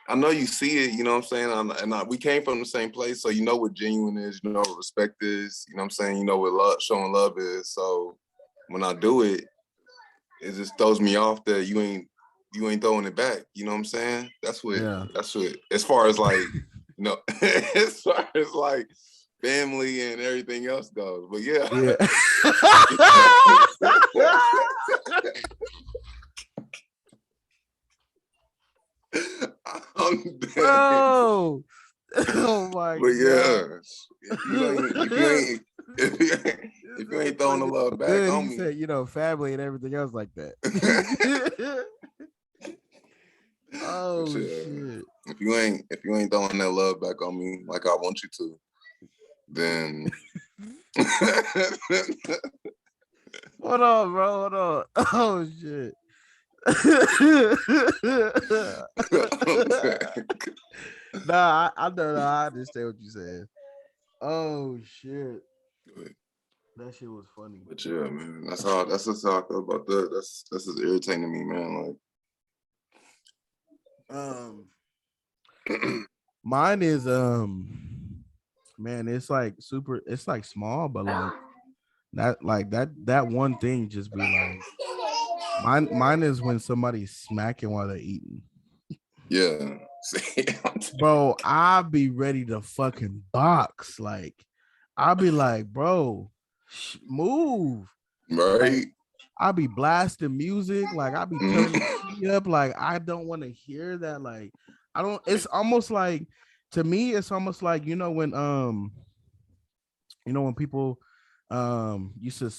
I know you see it, you know what I'm saying? We came from the same place, so you know what genuine is, you know what respect is, you know what I'm saying? You know what showing love is. So when I do it, it just throws me off that you ain't throwing it back. You know what I'm saying? That's what yeah. as far as like, as far as like family and everything else goes. But yeah. Yeah. I'm dead. Bro. Oh my But yeah, god. if you ain't throwing the love back Good. on He me. said, family and everything else like that. But Oh yeah, shit. if you ain't throwing that love back on me like I want you to, then Hold on, bro. Hold on. Oh shit. Nah, I know. I understand what you said. Oh shit. That shit was funny. But yeah, man, that's just how I feel about that. That's just irritating to me, man. Mine is man, it's like super, it's like small, but like that one thing just be like mine is when somebody's smacking while they're eating. Yeah. Bro, I'll be ready to fucking box. Like, I'll be like, bro, move. Right. Like, I'll be blasting music. Like, I'll be turning the TV up. Like, I don't want to hear that. Like, I don't, it's almost like, to me, it's almost like, when people used to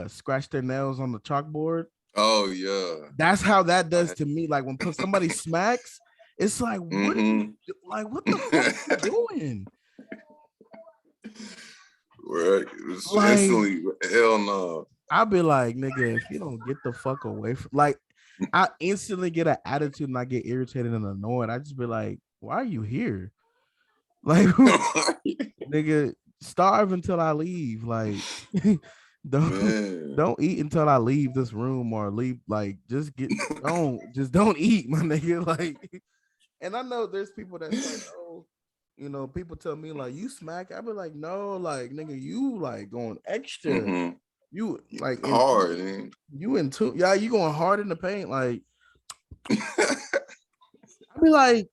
scratch their nails on the chalkboard. Oh yeah. That's how that does to me. Like when somebody smacks, it's like, what are you what the fuck are you doing? Right. Like, Instantly, hell no. I'll be like, nigga, if you don't get the fuck away from, like, I instantly get an attitude and I get irritated and annoyed. I just be like, why are you here? Like, nigga, starve until I leave. Like, don't eat until I leave this room or leave. Like, don't eat, my nigga. Like, and I know there's people that's like, oh, people tell me like you smack. I be like, no, like, nigga, you like going extra. You like hard, man. You into you going hard in the paint. Like, I be like,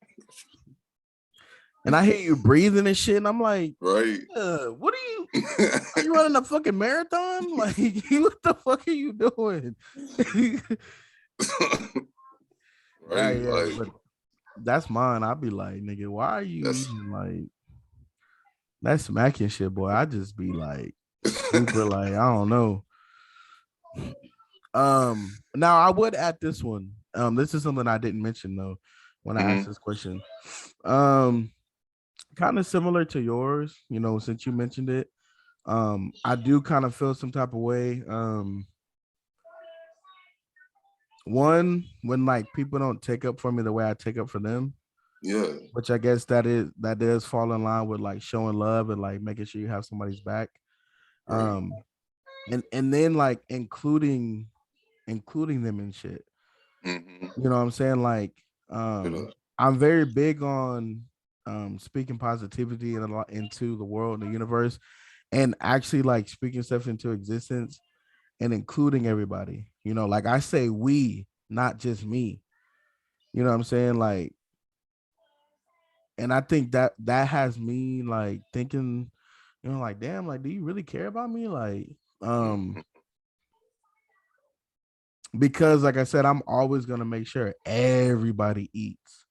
and I hear you breathing and shit, and I'm like, right. What are you running a fucking marathon? Like, what the fuck are you doing? Right. Yeah, like, but that's mine. I'll be like, nigga, why are you even like that smacking shit, boy? I just be like super like, I don't know. Now I would add this one. This is something I didn't mention though when I asked this question. Kind of similar to yours, since you mentioned it. I do kind of feel some type of way. One, when like people don't take up for me the way I take up for them. Yeah. Which I guess that does fall in line with like showing love and like making sure you have somebody's back. Right. And then like including them in shit. You know what I'm saying? Like, I'm very big on speaking positivity into the world and the universe, and actually like speaking stuff into existence and including everybody. Like I say we, not just me. You know what I'm saying? Like, and I think that has me like thinking, like, damn, like, do you really care about me? Like, because like I said, I'm always gonna make sure everybody eats.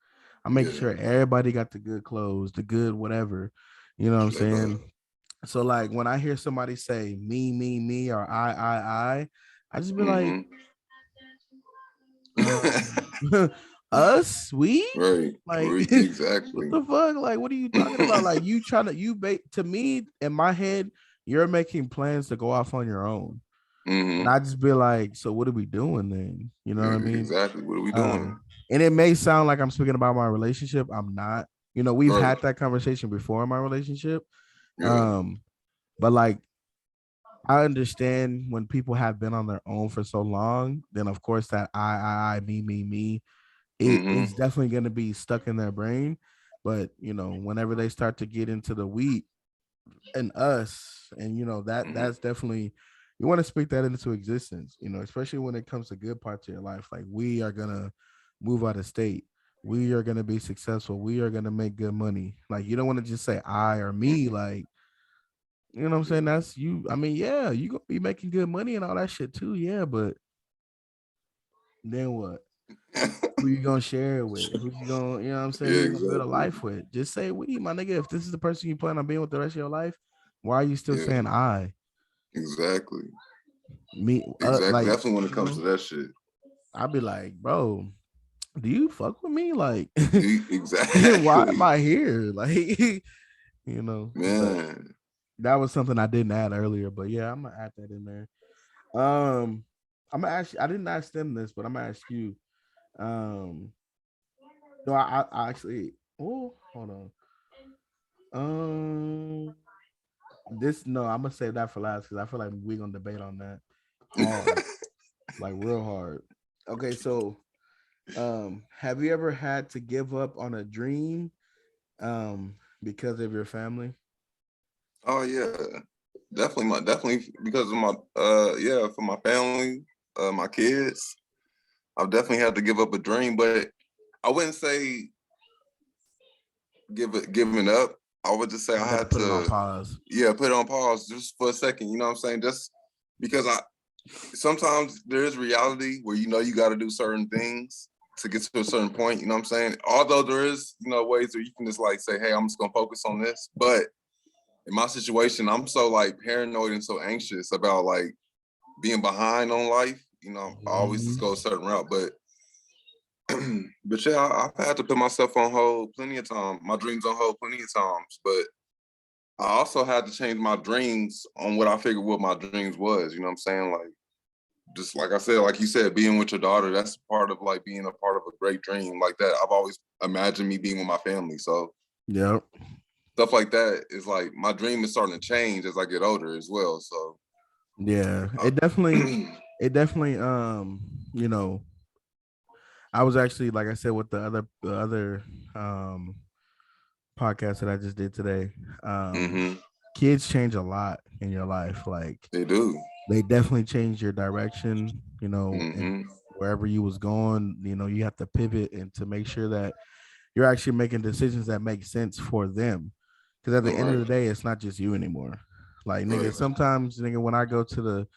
I make sure everybody got the good clothes, the good whatever. You know what I'm saying? So like when I hear somebody say me, or I just be like, us, we, right, like, exactly. what the fuck? Like, what are you talking about? Like, you trying to to me, in my head, you're making plans to go off on your own. And I just be like, so what are we doing then? You know what I mean? Exactly. What are we doing? And it may sound like I'm speaking about my relationship. I'm not. We've had that conversation before in my relationship. But like, I understand when people have been on their own for so long, then of course that I, me, it's definitely going to be stuck in their brain. But whenever they start to get into the we and us, and that's definitely, you want to speak that into existence, especially when it comes to good parts of your life. Like, we are gonna move out of state, we are gonna be successful, we are gonna make good money. Like, you don't want to just say I or me, like, you know what I'm saying? That's you. I mean, yeah, you gonna be making good money and all that shit too. Yeah, but then what? Who you gonna share it with? Who you gonna, you know what I'm saying? Who you gonna build a life with? Just say we, my nigga. If this is the person you plan on being with the rest of your life, why are you still saying I? Exactly. Me, exactly. like, Definitely when it comes to that shit. I'd be like, bro, do you fuck with me? Like, exactly. Why am I here? Like, man. That was something I didn't add earlier, but yeah, I'm gonna add that in there. I'm gonna ask you, I didn't ask them this, but I'm gonna ask you. No, I actually, oh, hold on. No, I'm gonna save that for last because I feel like we're gonna debate on that hard, like real hard. Okay, so have you ever had to give up on a dream because of your family? Oh yeah, definitely because of my yeah, for my family, my kids. I've definitely had to give up a dream, but I wouldn't say giving up. I would just say I You had to had put it on to, pause. yeah, put it on pause just for a second. You know what I'm saying? Just because I sometimes there is reality where you know you got to do certain things to get to a certain point. You know what I'm saying? Although there is ways where you can just like say, hey, I'm just gonna focus on this, but in my situation, I'm so like paranoid and so anxious about like being behind on life. I always just Mhm. go a certain route, but but yeah, I've had to put myself on hold plenty of times, my dreams on hold plenty of times. But I also had to change my dreams on what I figured what my dreams was. You know what I'm saying? Like just like I said, like you said, being with your daughter, that's part of like being a part of a great dream like that. I've always imagined me being with my family. So Yep. stuff like that is like my dream is starting to change as I get older as well. So Yeah. uh, It definitely you know, I was actually like I said with the other um podcast that I just did today. hmm Kids change a lot in your life. Like they do. they definitely change your direction, and hmm wherever you was going, you have to pivot and to make sure that you're actually making decisions that make sense for them. Because at the All end of right, the day, it's not just you anymore. Like nigga, right. sometimes nigga, when I go to the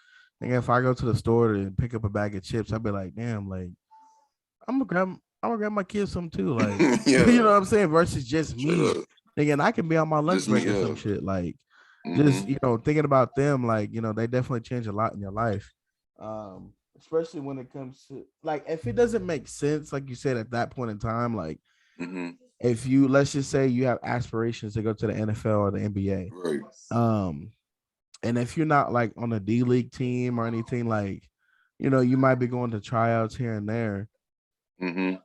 nigga, if I go to the store to pick up a bag of chips, I'll be like, damn, like I'm gonna grab my kids some too. Like, you Yeah, know what I'm saying? Versus just straight me. up. Again, I can be on my lunch Just me. break or Yeah. some shit. Like, just hmm thinking about them, like, they definitely change a lot in your life. Especially when it comes to like if it doesn't make sense, like you said at that point in time, like hmm if you let's just say you have aspirations to go to the NFL or the NBA. Right. Um, and if you're not like on a D League team or anything, like, you might be going to tryouts here and there. hmm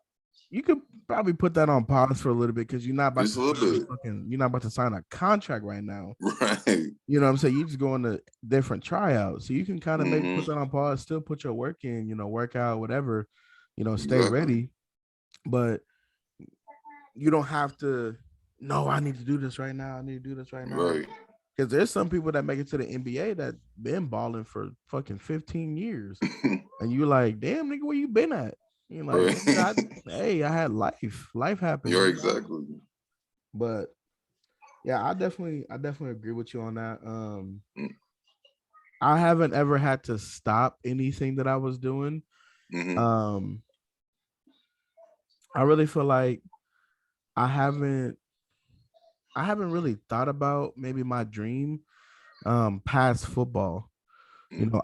You could probably put that on pause for a little bit because Just a little bit. you're not about to sign a contract right now. Right. You know what I'm saying? You just going to different tryouts. So you can kind of maybe hmm put that on pause, still put your work in, work out, whatever, stay Exactly. ready. But you don't have to, no, I need to do this right now. I need to do this right now. Right. Because there's some people that make it to the NBA that been balling for fucking 15 years. And you're like, damn, nigga, where you been at? You're like, Right. nigga, hey, I had life. Life You're happens. exactly. But yeah, I definitely agree with you on that. I haven't ever had to stop anything that I was doing. hmm Um, I really feel like I haven't I haven't really thought about maybe my dream past football.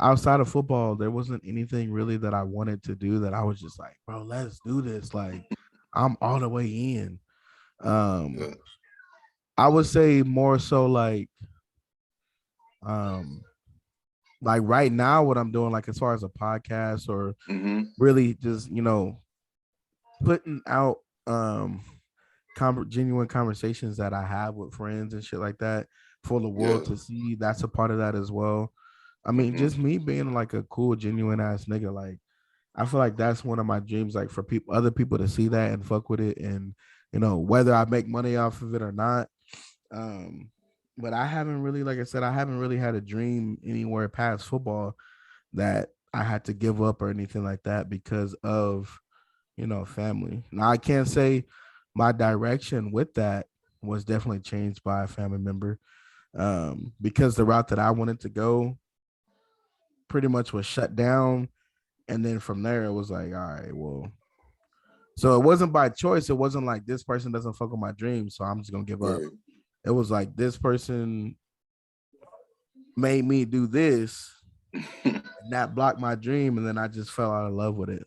Outside of football, there wasn't anything really that I wanted to do that I was just like, bro, let's do this. Like, I'm all the way in. Um, Yeah. I would say more so um like right now what I'm doing, like as far as a podcast or hmm really just, putting out genuine conversations that I have with friends and shit like that for the Yeah. world to see. That's a part of that as well. I mean, hmm just me being like a cool, genuine ass nigga. Like, I feel like that's one of my dreams, like for other people to see that and fuck with it, and whether I make money off of it or not. Um, but I haven't really, like I said, I haven't really had a dream anywhere past football that I had to give up or anything like that because of family. Now I can't say my direction with that was definitely changed by a family member, because the route that I wanted to go pretty much was shut down, and then from there it was like, all right, well, so it wasn't by choice. It wasn't like this person doesn't fuck with my dreams, so I'm just gonna give up. Right. It was like this person made me do this, and that blocked my dream, and then I just fell out of love with it.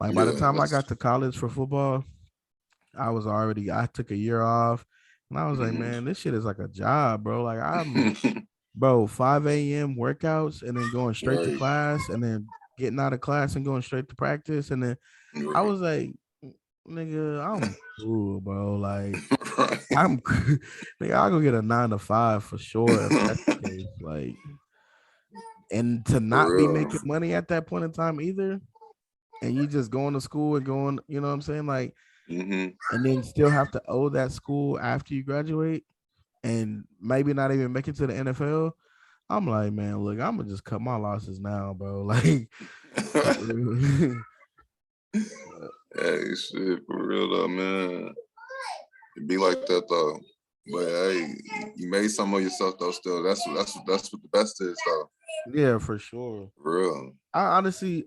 Like by the Yeah. time I got That's. to college for football, I took a year off, and I was like, hmm man, this shit is like a job, bro. Like bro, 5 a.m. workouts and then going straight to right. class and then getting out of class and going straight to practice. And then I Right. was like, nigga, I'm cool, bro. Like Right. I'm nigga, I'll go get a 9 to 5 for sure if that's the case. Like, and to not For be real. making money at that point in time either, and you just going to school and going, you know what I'm saying? Like, Hmm. and then still have to owe that school after you graduate and maybe not even make it to the NFL. I'm like, man, look, I'm gonna just cut my losses now, bro. Like, Hey, shit, for real though, man. It be like that though. But hey, you made some of yourself though. Still, that's what the best is though. yeah, for sure. For real. I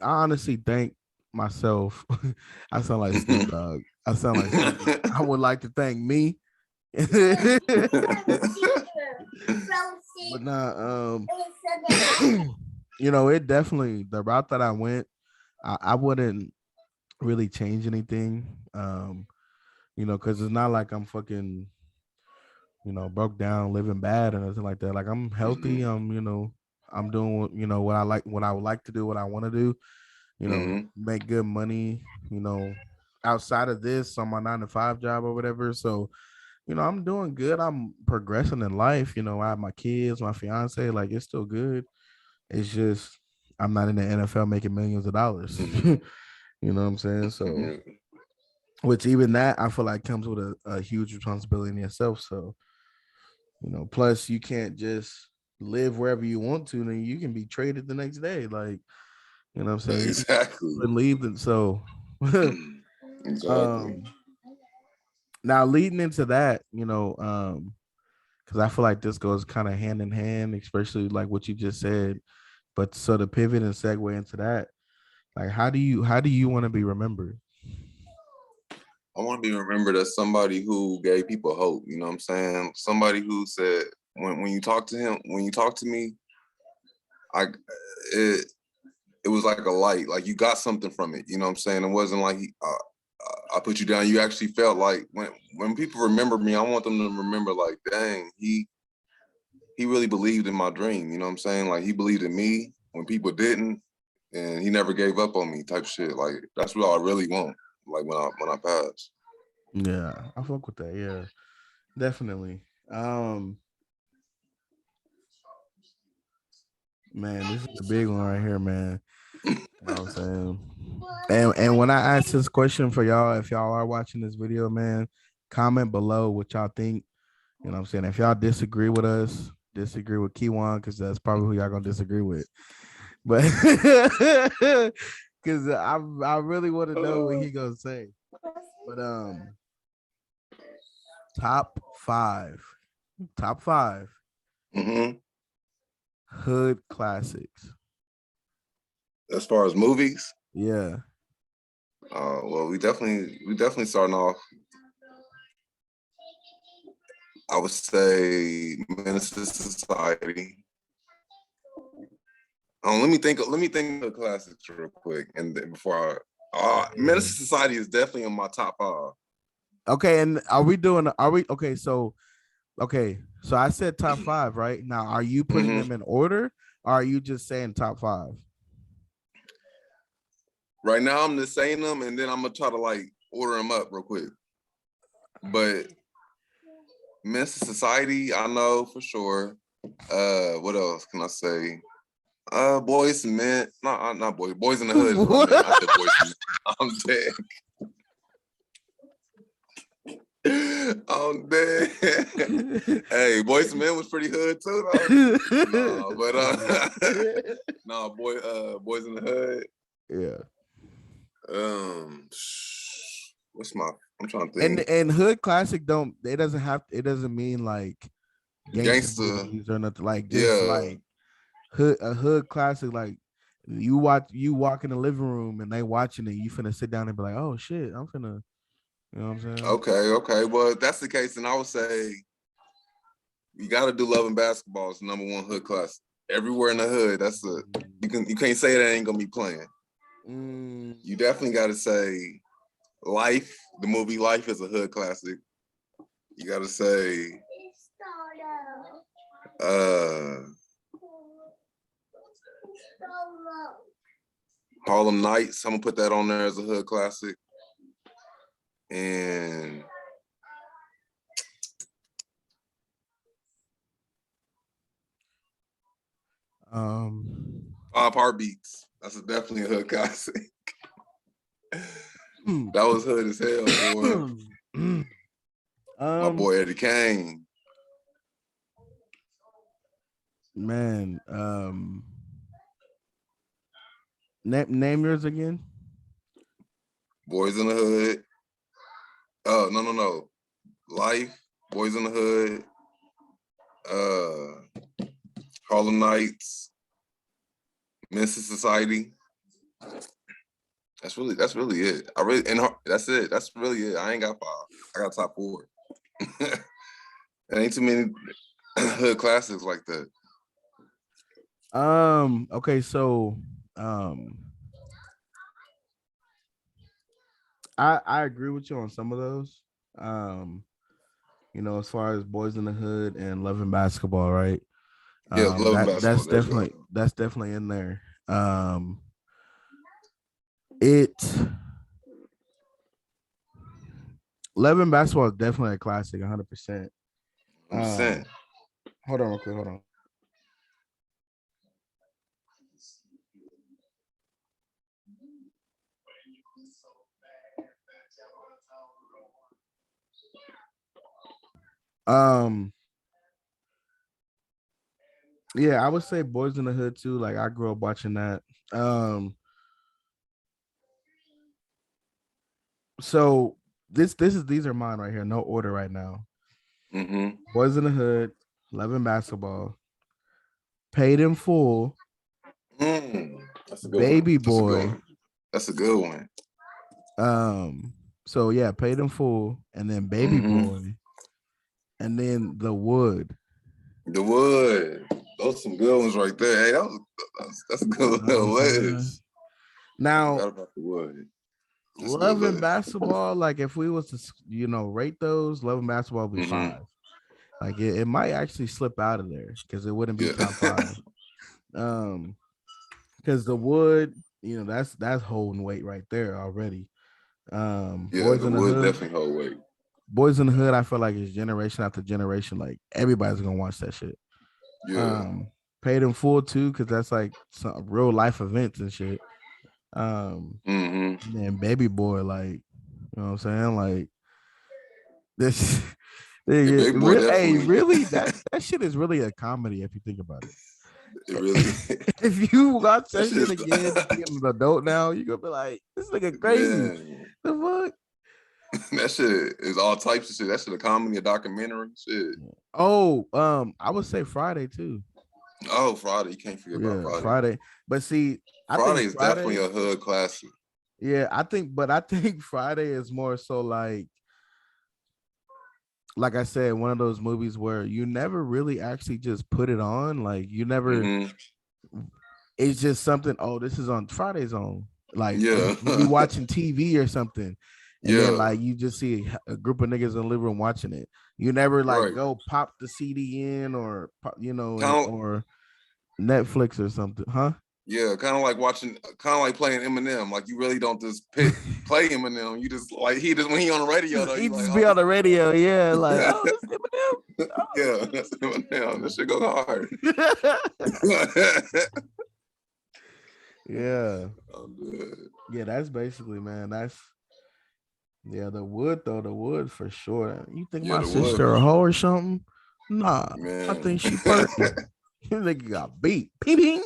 honestly thank myself. I sound like Snoop Dogg. I sound like Snoop Dogg. I would like to thank me. But nah, it definitely the route that I went, I wouldn't really change anything. Because it's not like I'm fucking, broke down, living bad or nothing like that. Like I'm healthy. Hmm. I'm doing, what I like, what I would like to do, what I want to do, Hmm. make good money, outside of this on my 9 to 5 job or whatever. So, I'm doing good. I'm progressing in life. I have my kids, my fiance, like it's still good. It's just I'm not in the NFL making millions of dollars. Hmm. You know what I'm saying? So, Hmm. which even that I feel like comes with a huge responsibility in itself. So, plus you can't just live wherever you want to, then you can be traded the next day. Like, you know what I'm saying? You can Exactly. leave and so Exactly. um now leading into that, because I feel like this goes kind of hand in hand, especially like what you just said. But so to pivot and segue into that, like how do you want to be remembered? I want to be remembered as somebody who gave people hope. You know what I'm saying? Somebody who said when you talk to him, when you talk to me, I it it was like a light. Like you got something from it. You know what I'm saying? It wasn't like I put you down. You actually felt like when people remember me, I want them to remember like, dang, he really believed in my dream. You know what I'm saying? Like he believed in me when people didn't, and he never gave up on me. Type shit. Like that's what I really want. Like when I pass. Yeah, I fuck with that. Yeah, definitely. Um, Man, this is a big one right here, man. You know what I'm saying? And when I ask this question for y'all, if y'all are watching this video, man, comment below what y'all think. You know what I'm saying? If y'all disagree with us, disagree with KEIYJUAN, because that's probably who y'all gonna disagree with. But because I really want to know what he gonna say. But top five, top five Hmm. hood classics. As far as movies, Yeah. well, we definitely starting off. I would say Menace to Society. Let me think of classics real quick, and then before Menace to Society is definitely in my top five. Okay, and are we okay, so I said top five, right? Now are you putting Hmm. them in order or are you just saying top five? Right now, I'm just saying them, and then I'm gonna try to like order them up real quick. But Menace to Society, I know for sure. What else can I say? Boys and Men. No, not Boys. Boys in the Hood is what I meant. I said Boys and Men. I'm dead. Hey, Boys and Men was pretty hood too, though. No, but no, Boys in the Hood. Yeah. Um, what's my? I'm trying to And think. hood classic don't it doesn't mean like gangster Gangster. movies or nothing, like just Yeah. like hood classic, like you walk in the living room and they watching it, you finna sit down and be like, oh shit, I'm finna, you know what I'm saying? Okay. Okay. Well, if that's the case, then I would say you got to do Love and Basketball is the number one hood class. Everywhere in the hood, you can't say that ain't gonna be playing. Mm, You definitely got to say Life. The movie Life is a hood classic. You got to say uh Harlem Nights. I'm gonna put that on there as a hood classic. and Five Heartbeats. That's definitely a hood classic. That was hood as hell, boy. My boy Eddie Kane. Man, name yours again. Boys in the Hood. Oh, no. Life, Boys in the Hood, Harlem Nights, Men's Society. That's really it. That's it. That's really it. I ain't got 5. I got top 4. There ain't too many hood classics like that. Okay, so I agree with you on some of those. You know, as far as Boys in the Hood and Loving Basketball, right? Yeah, Loving Basketball. That's definitely in there. It Loving Basketball is definitely a classic, 100%. 100%. Hold on real quick, hold on. Yeah, I would say Boys in the Hood too. Like I grew up watching that. So these are mine right here. No order right now. Boys in the Hood, Loving Basketball, Paid in Full, That's a good Baby one. Boy. That's a good one. So yeah, Paid in Full, and then Baby Boy, and then The Wood. The Wood. Those are some good ones right there. Hey, that's a good little list. Now, about The Wood. Loving Basketball, like if we was to rate those, Loving Basketball would be 5. Like it might actually slip out of there because it wouldn't be top 5. Because The Wood, that's holding weight right there already. Boys in the Hood definitely hold weight. Boys in the Hood, I feel like is generation after generation. Like everybody's gonna watch that shit. Yeah. Paid in Full too, because that's like some real life events and shit. And then Baby Boy, like, you know what I'm saying? Like this really that shit is really a comedy if you think about it. It really if you watch that shit again, being an adult now, you're gonna be like, this nigga crazy. Man. The fuck? That shit is all types of shit. That shit a comedy, a documentary, shit. Oh, I would say Friday too. Oh, Friday. You can't forget about Friday. But see, Friday is definitely a hood classic. Yeah, I think Friday is more so like I said, one of those movies where you never really actually just put it on. Like you never it's just something, oh, this is on Friday's on. Like when you watching TV or something. And then like you just see a group of niggas in the living room watching it. You never like go pop the CD in or or Netflix or something, huh? Yeah, kind of like playing Eminem. Like you really don't just play Eminem. You just like when he on the radio though. He just be on the radio, yeah. Like, oh, that's Eminem. Oh. Yeah, that's Eminem. That shit go hard. Yeah. Oh, yeah, that's basically, man. The Wood though. The Wood for sure. You think my sister a hoe or something? Nah, man. I think she perky. You nigga got beat. Ping.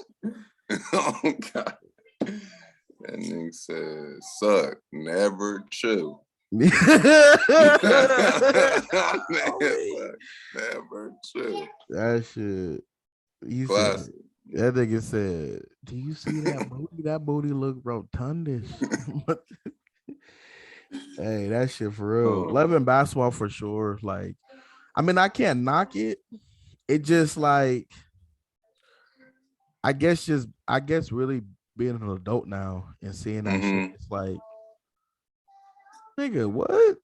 Oh God. That nigga said, suck, never chew. Never chew. That shit. That nigga said, do you see that booty? That booty look rotundish. Hey, that shit for real. Loving Basketball for sure. Like, I mean, I can't knock it. It just like, I guess really being an adult now and seeing that shit, it's like, nigga, what?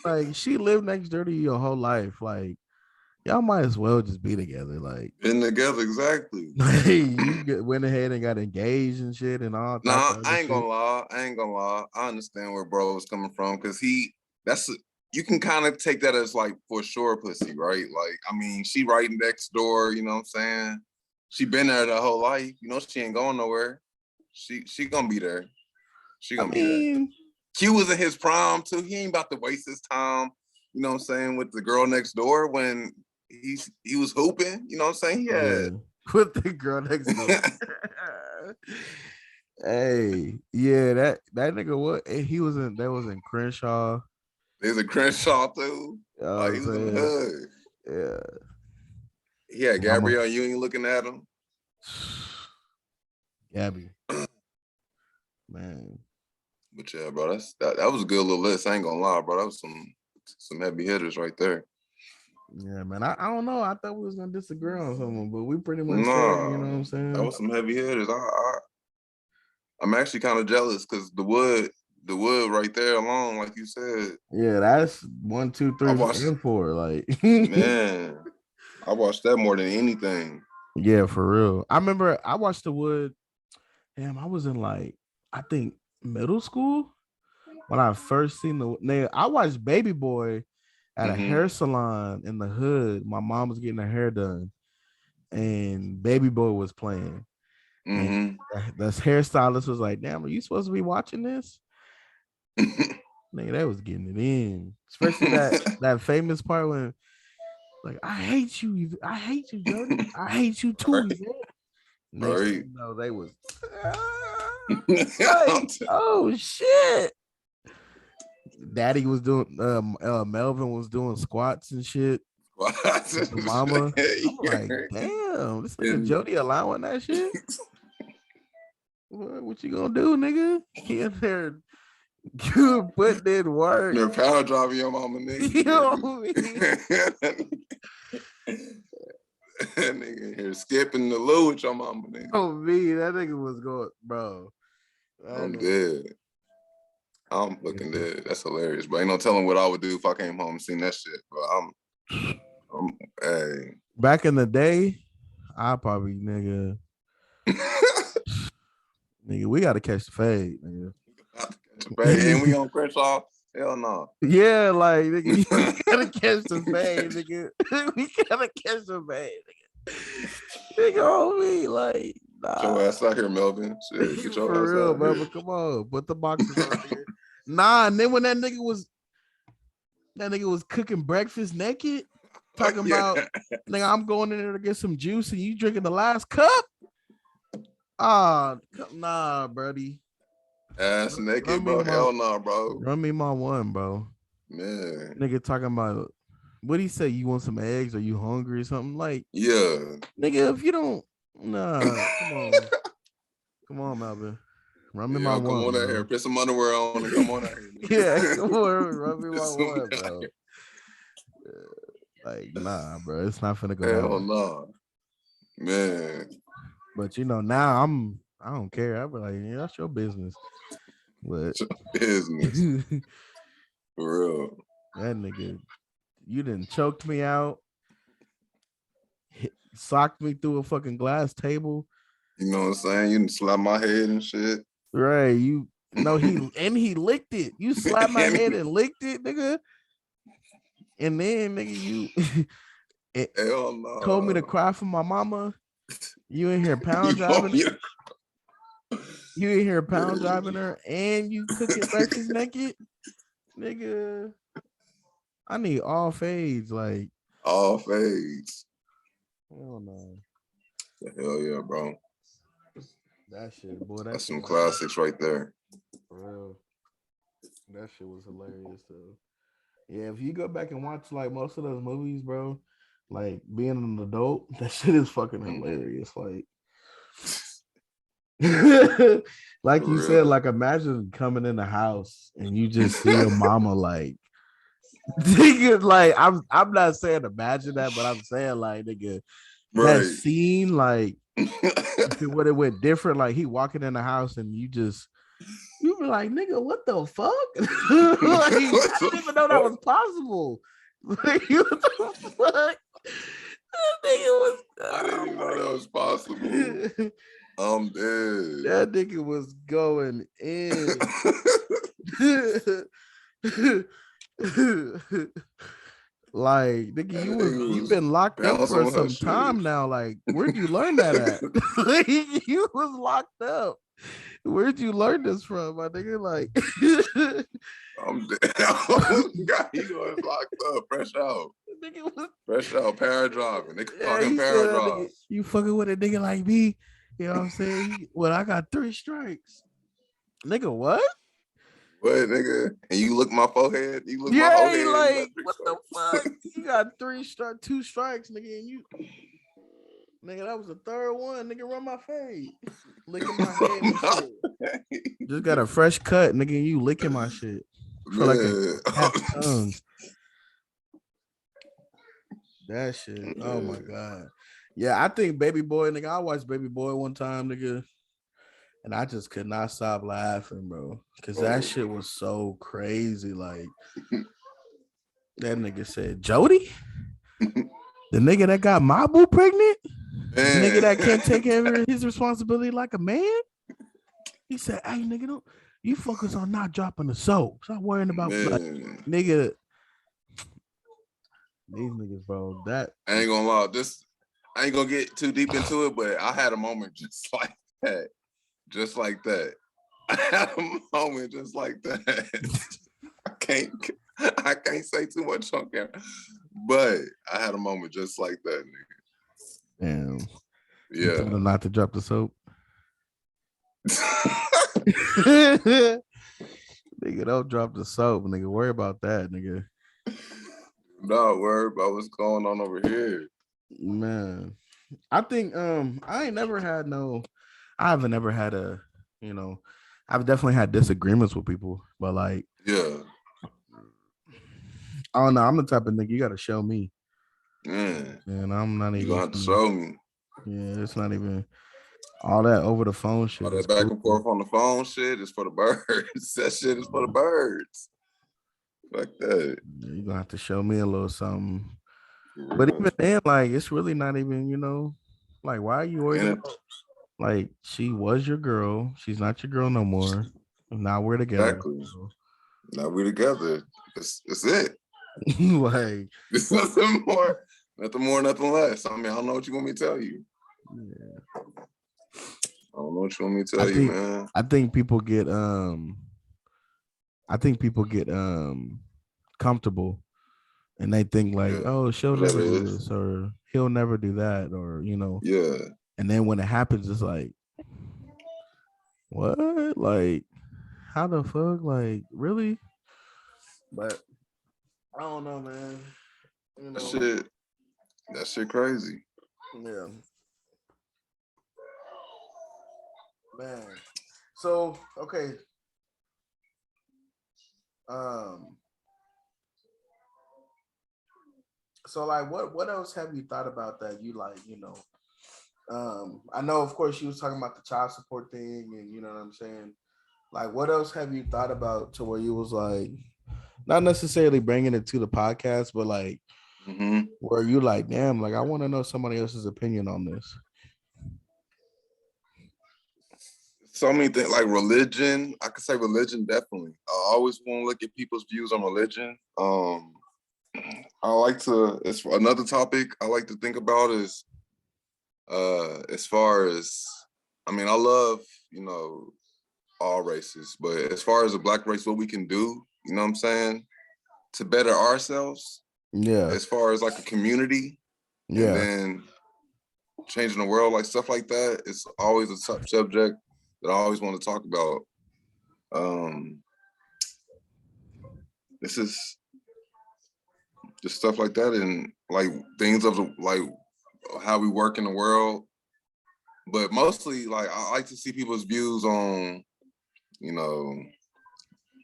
Like, she lived next door to you your whole life. Like, y'all might as well just be together. Like, Been together, exactly. went ahead and got engaged and shit and all type Nah, of other I ain't shit. gonna lie. I ain't gonna lie. I understand where bro is coming from because you can kind of take that as like for sure pussy, right? Like, I mean, she right next door, you know what I'm saying? She been there the whole life. You know, she ain't going nowhere. She gonna be there. She I gonna be there. mean, Q was in his prime too. He ain't about to waste his time, you know what I'm saying, with the girl next door when he was hooping, you know what I'm saying? yeah, with the girl next door. Hey, yeah, that nigga, what he was in, that was in Crenshaw. There's a Crenshaw too. You know what Like, I'm he was in the saying? hood. Yeah. He had Gabrielle Union looking at him. Gabby. Man. But yeah, bro, that was a good little list. I ain't gonna lie, bro. That was some heavy hitters right there. Yeah, man. I don't know. I thought we was gonna disagree on something, but we pretty much said, you know what I'm Nah, saying? that was some heavy hitters. I'm actually kind of jealous because the wood right there alone, like you said. Yeah, that's 1, 2, 3, and 4. Like, Man, I watched that more than anything. yeah, for real. I remember I watched The Wood. Damn, I was in like, I think middle school when I first seen the nigga. I watched Baby Boy at a hair salon in the hood. My mom was getting her hair done, and Baby Boy was playing. And the hairstylist was like, "Damn, are you supposed to be watching this?" Nigga, that was getting it in, especially that famous part when, like, I hate you, Jody. I hate you too, Yvette. Next thing you know, they was like, oh shit. Daddy was doing Melvin was doing squats and shit. With the mama. I'm like, damn, this nigga Jody allowing that shit. What you gonna do, nigga? He in there, you put in work. You're power driving your mama, nigga. You know what I mean? That nigga here skipping the loo with your mama, nigga. Oh me, that nigga was going, bro. I'm dead. I'm looking dead. That's hilarious, but ain't no telling what I would do if I came home and seen that shit. But I'm hey. Back in the day, I probably nigga, we gotta catch the fade, nigga. And we on Crenshaw? Hell no. Yeah, like nigga, you gotta catch the fade, nigga. We gotta catch the fade, nigga. Nigga on me, like, nah. Get your ass out here, Melvin. Shit, get your for ass real, out Melvin. here. Come on, put the boxes on here. Nah, and then when that nigga was cooking breakfast naked, talking about, nigga, I'm going in there to get some juice and you drinking the last cup. Ah, nah, buddy. Ass naked, bro. Hell no, bro. Run me my one, bro. Man. Nigga talking about, what he say? You want some eggs? Are you hungry or something? Like, yeah. Nigga, if you don't, nah, come on. Come on, Melvin. Run me my one. Come on out here. Put some underwear on and come on out here. Yeah, come on. Run me my one, bro. Like, nah, bro. It's not finna go Hell down. no. Man. But you know, now I don't care. I be like, yeah, that's your business. But business. For real. That nigga, you done choked me out, socked me through a fucking glass table. You know what I'm saying? You done slap my head and shit. Right. You know, he licked it. You slapped my head and licked it, nigga. And then, nigga, you hell no. Told me to cry for my mama. You in here pound driving her. You in here pound driving her and you cooking breakfast naked? Nigga, I need all fades, like all fades. Hell no. Hell yeah, bro. That shit, boy. That's some classics right there. For real. That shit was hilarious too. Yeah, if you go back and watch like most of those movies, bro, like being an adult, that shit is fucking hilarious. Like, like you said, like imagine coming in the house and you just see your mama like, nigga, like I'm not saying imagine that, but I'm saying like, nigga, that scene, like when it went different, like he walking in the house and you be like, nigga, what the fuck? Like, I didn't even know that was possible. Like, what the fuck? nigga was. I didn't even know that was possible. I'm dead. That nigga was going in. Like, nigga, you've been locked up for some time now. Like, where'd you learn that at? Like, you was locked up. Where'd you learn this from, my nigga? Like, I'm dead. God, he was locked up, fresh out. Fresh out, para-driving. They fucking para-drive. You fucking with a nigga like me. You know what I'm saying? Well, I got 3 strikes. Nigga, what? What, nigga? And you look my forehead? You look my forehead? Like, what the fuck? You got 2 strikes, nigga, and you... Nigga, that was the 3rd one. Nigga, run my fade. Licking my head and shit. Just got a fresh cut, nigga, and you licking my shit. For like a half tongue. That shit. Oh my God. Yeah, I think Baby Boy, nigga. I watched Baby Boy one time, nigga. And I just could not stop laughing, bro. Cause that shit was so crazy. Like that nigga said, Jody? The nigga that got my boo pregnant? The nigga that can't take care of his responsibility like a man? He said, hey, nigga, don't you focus on not dropping the soap. Stop worrying about like, nigga. These niggas, bro. That I ain't gonna lie. I ain't gonna get too deep into it, but I had a moment just like that. Just like that. I had a moment just like that. I can't say too much on camera. But I had a moment just like that, nigga. Damn. Yeah. You told him not to drop the soap. Nigga, don't drop the soap, nigga. Worry about that, nigga. No, worry about what's going on over here. Man. I think I haven't ever had a, you know, I've definitely had disagreements with people, but like, yeah. I don't know. I'm the type of nigga you gotta show me. And I'm not even. You gonna have to show me. Yeah, it's not even all that over the phone shit. All that back and forth on the phone shit is for the birds. That shit is for the birds. Like that. Yeah, you're gonna have to show me a little something. But even then, like, it's really not even, you know, like, why are you worried about? Like, she was your girl. She's not your girl no more. Now we're together. Exactly. So. Now we're together. It's it. Like, it's nothing more, nothing less. I mean, I don't know what you want me to tell you. Yeah. I don't know what you want me to tell you, man. I think people get comfortable and they think like, oh, she'll never do this or he'll never do that, or, you know. Yeah. And then when it happens, it's like, what? Like, how the fuck? Like, really? But I don't know, man. You know, that shit crazy. Yeah. Man. So, okay. So like what else have you thought about that you like, you know? I know of course you was talking about the child support thing, and you know what I'm saying? Like, what else have you thought about to where you was like, not necessarily bringing it to the podcast, but like, where you like, damn, like I want to know somebody else's opinion on this. So many things, like religion. I could say religion, definitely. I always want to look at people's views on religion. I like to, it's another topic I like to think about is, as far as, I mean, I love, you know, all races, but as far as the Black race, what we can do, you know what I'm saying, to better ourselves. Yeah. As far as like a community. Yeah. And then changing the world, like stuff like that. It's always a subject that I always want to talk about. This is just stuff like that, and like things of the, like how we work in the world. But mostly, like, I like to see people's views on, you know,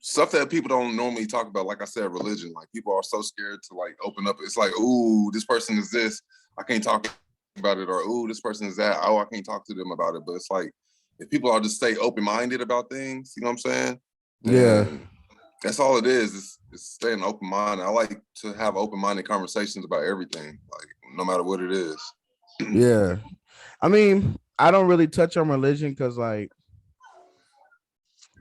stuff that people don't normally talk about. Like I said, religion. Like, people are so scared to like open up. It's like, ooh, this person is this, I can't talk about it, or ooh, this person is that, oh, I can't talk to them about it. But it's like, if people are just stay open-minded about things, you know what I'm saying? Yeah. And that's all it is. It's staying open-minded. I like to have open-minded conversations about everything. Like, no matter what it is. Yeah. I mean, I don't really touch on religion because, like,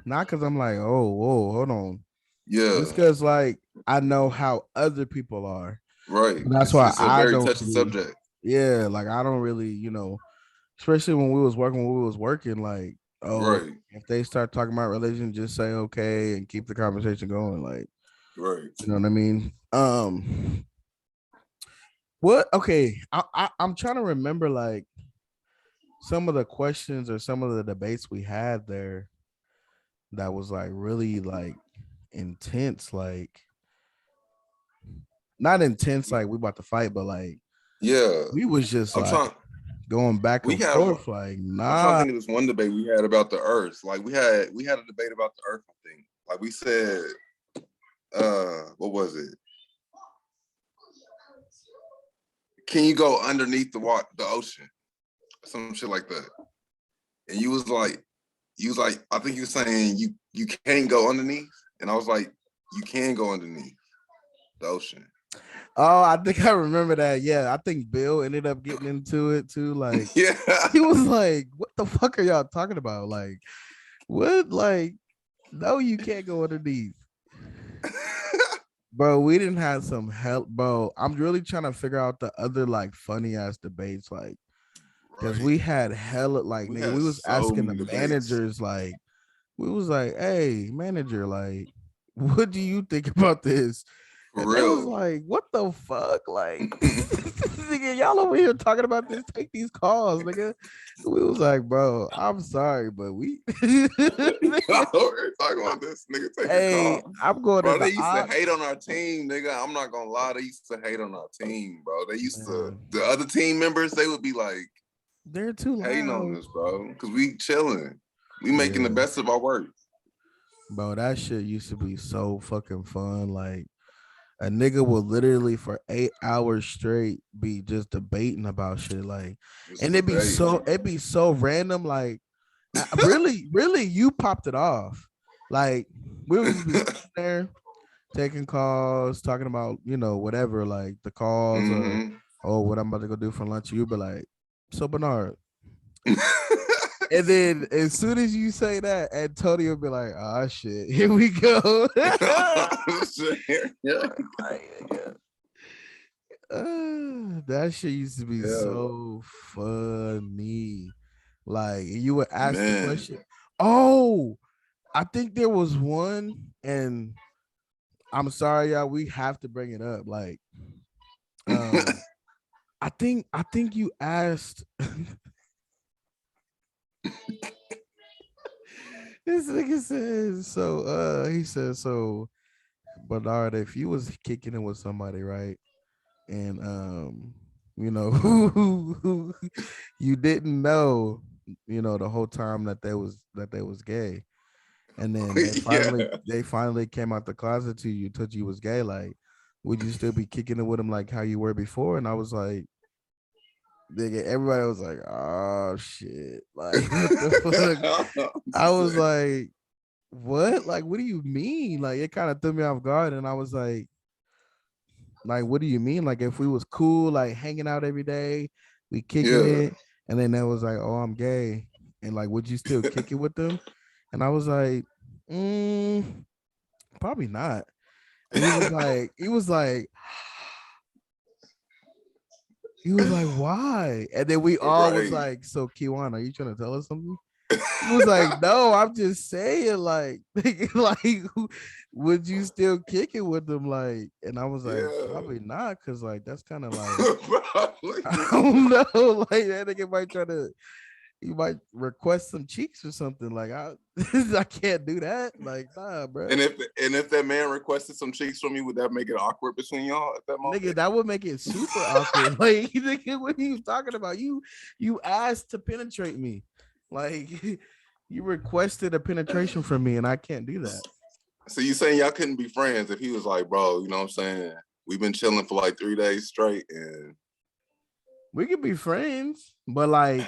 not because I'm like, oh, whoa, hold on. Yeah. Just because, like, I know how other people are. Right. And that's why It's a I very don't touchy really, subject. yeah, like, I don't really, especially when we was working, like, oh, Right. if they start talking about religion, just say okay and keep the conversation going. Like, Right. you know what I mean? Okay, I'm trying to remember, like, some of the questions or some of the debates we had there that was like really like intense, like not intense like we about to fight, but like Yeah. we was just I'm like trying. going back We and had. forth, like, I'm trying to nah. think of this one debate we had about the Earth. Like we had a debate about the Earth. I think. Like we said, what was it? Can you go underneath the ocean? Some shit like that. And you was like, I think you were saying you can't go underneath, and I was like, you can go underneath the ocean. Oh, I think I remember that. Yeah, I think Bill ended up getting into it too. Like, Yeah. he was like, "What the fuck are y'all talking about? Like, what? Like, no, you can't go underneath." Bro, we didn't have some help, bro. I'm really trying to figure out the other like funny ass debates, like, because Right. we had hella like, We nigga, had we was so asking the many debates. managers, like, we was like, hey, manager, like, what do you think about this? For And they was real. like, what the fuck? Like, nigga, y'all over here talking about this, take these calls, nigga. We was like, bro, I'm sorry, but we We're talking about this nigga take a hey, call. I'm going Bro, in they the used to hate on our team, nigga. I'm not gonna lie, they used to hate on our team, bro. They used to, the other team members, they would be like they're too hating on loud. us, bro. Cause we chilling. We making the Yeah. best of our work. Bro, that shit used to be so fucking fun. Like, a nigga will literally for 8 hours straight be just debating about shit. Like, It's and a debate. it'd be so random. Like, really, you popped it off. Like, we would just be sitting there taking calls, talking about, whatever, like the calls or Mhm. oh, what I'm about to go do for lunch. You'd be like, so Bernard. And then as soon as you say that, Antonio will be like, oh shit, here we go. Yeah. That shit used to be Yeah. so funny. Like, you would ask the Man. question. Oh, I think there was one, and I'm sorry, y'all, we have to bring it up. Like, I think you asked this nigga says so he says so Bernard, if you was kicking it with somebody, right? And who you didn't know, the whole time that they was gay. And then Yeah. they finally came out the closet to you, told you was gay, like, would you still be kicking it with him like how you were before? And I was like, nigga, everybody was like, oh shit. Like, what the fuck? I was like, what? Like, what do you mean? Like, it kind of threw me off guard. And I was like, what do you mean? Like, if we was cool, like hanging out every day, we kicking Yeah. it, and then that was like, oh, I'm gay. And like, would you still kick it with them? And I was like, probably not. And he was like, why? And then we all was Right. like, so KEIYJUAN, are you trying to tell us something? He was like, no, I'm just saying, like, like, would you still kick it with them? Like, and I was like, Yeah. probably not, because like that's kind of like, Probably. I don't know, like that nigga might he might request some cheeks or something. Like, I can't do that. Like, nah, bro. And if that man requested some cheeks from you, would that make it awkward between y'all at that moment? Nigga, that would make it super awkward. Like, nigga, what are you talking about? You asked to penetrate me. Like, you requested a penetration from me, and I can't do that. So you saying y'all couldn't be friends if he was like, bro, you know what I'm saying? We've been chilling for like 3 days straight, and we could be friends, but like,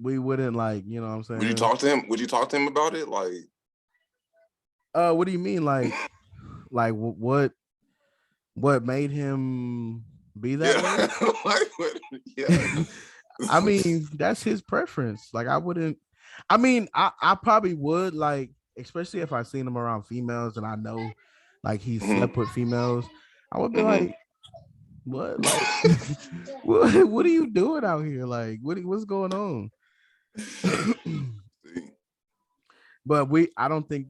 we wouldn't, like, you know what I'm saying? would you talk to him? Would you talk to him about it? Like, what do you mean? Like what? What made him be that way? Yeah. Like, yeah. I mean, that's his preference. Like, I wouldn't. I mean, I probably would, like, especially if I seen him around females and I know, like, he slept with females. I would be like, what? Like, what are you doing out here? Like, what's going on? But I don't think,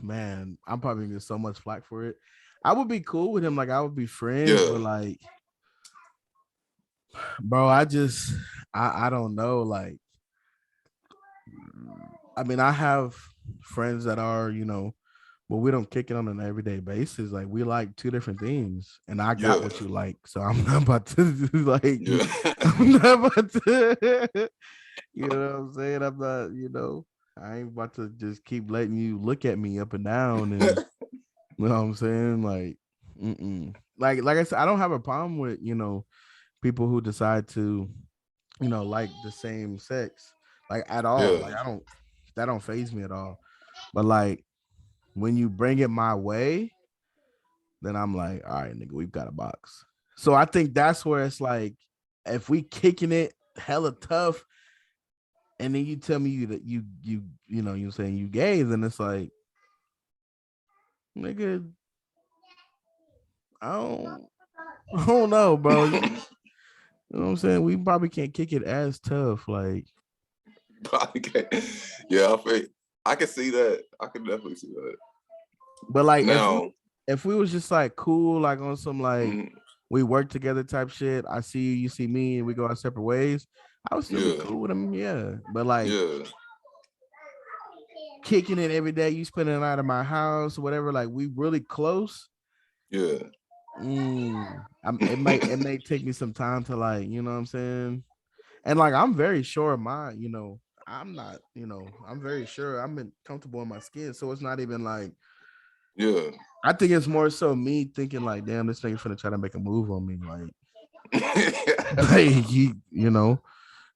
man, I'm probably gonna get so much flack for it. I would be cool with him, like I would be friends, but like, bro, I don't know. Like, I mean, I have friends that are, but we don't kick it on an everyday basis. Like, we like two different things, and I got what you like, so I'm not about to do like, I'm not about to, you know what I'm saying? I'm not, I ain't about to just keep letting you look at me up and down, and you know what I'm saying? Like, like I said, I don't have a problem with people who decide to, like the same sex, like at all. Like, that don't phase me at all. But like, when you bring it my way, then I'm like, all right, nigga, we've got a box. So I think that's where it's like, if we kicking it hella tough, and then you tell me that you're saying you gay, then it's like, nigga, I don't know, bro. You know what I'm saying? We probably can't kick it as tough, like. Yeah, I can see that. I can definitely see that. But like, now, if we was just like cool, like on some like we work together type shit, I see you, you see me, and we go our separate ways, I would still be cool with him, yeah. But like, kicking it every day, you spending the night at my house, whatever, like we really close. Yeah. It may take me some time to, like, you know what I'm saying? And like, I'm very sure of my, I'm not, I'm very sure I'm comfortable in my skin. So it's not even like, I think it's more so me thinking like, damn, this nigga finna try to make a move on me. Like, like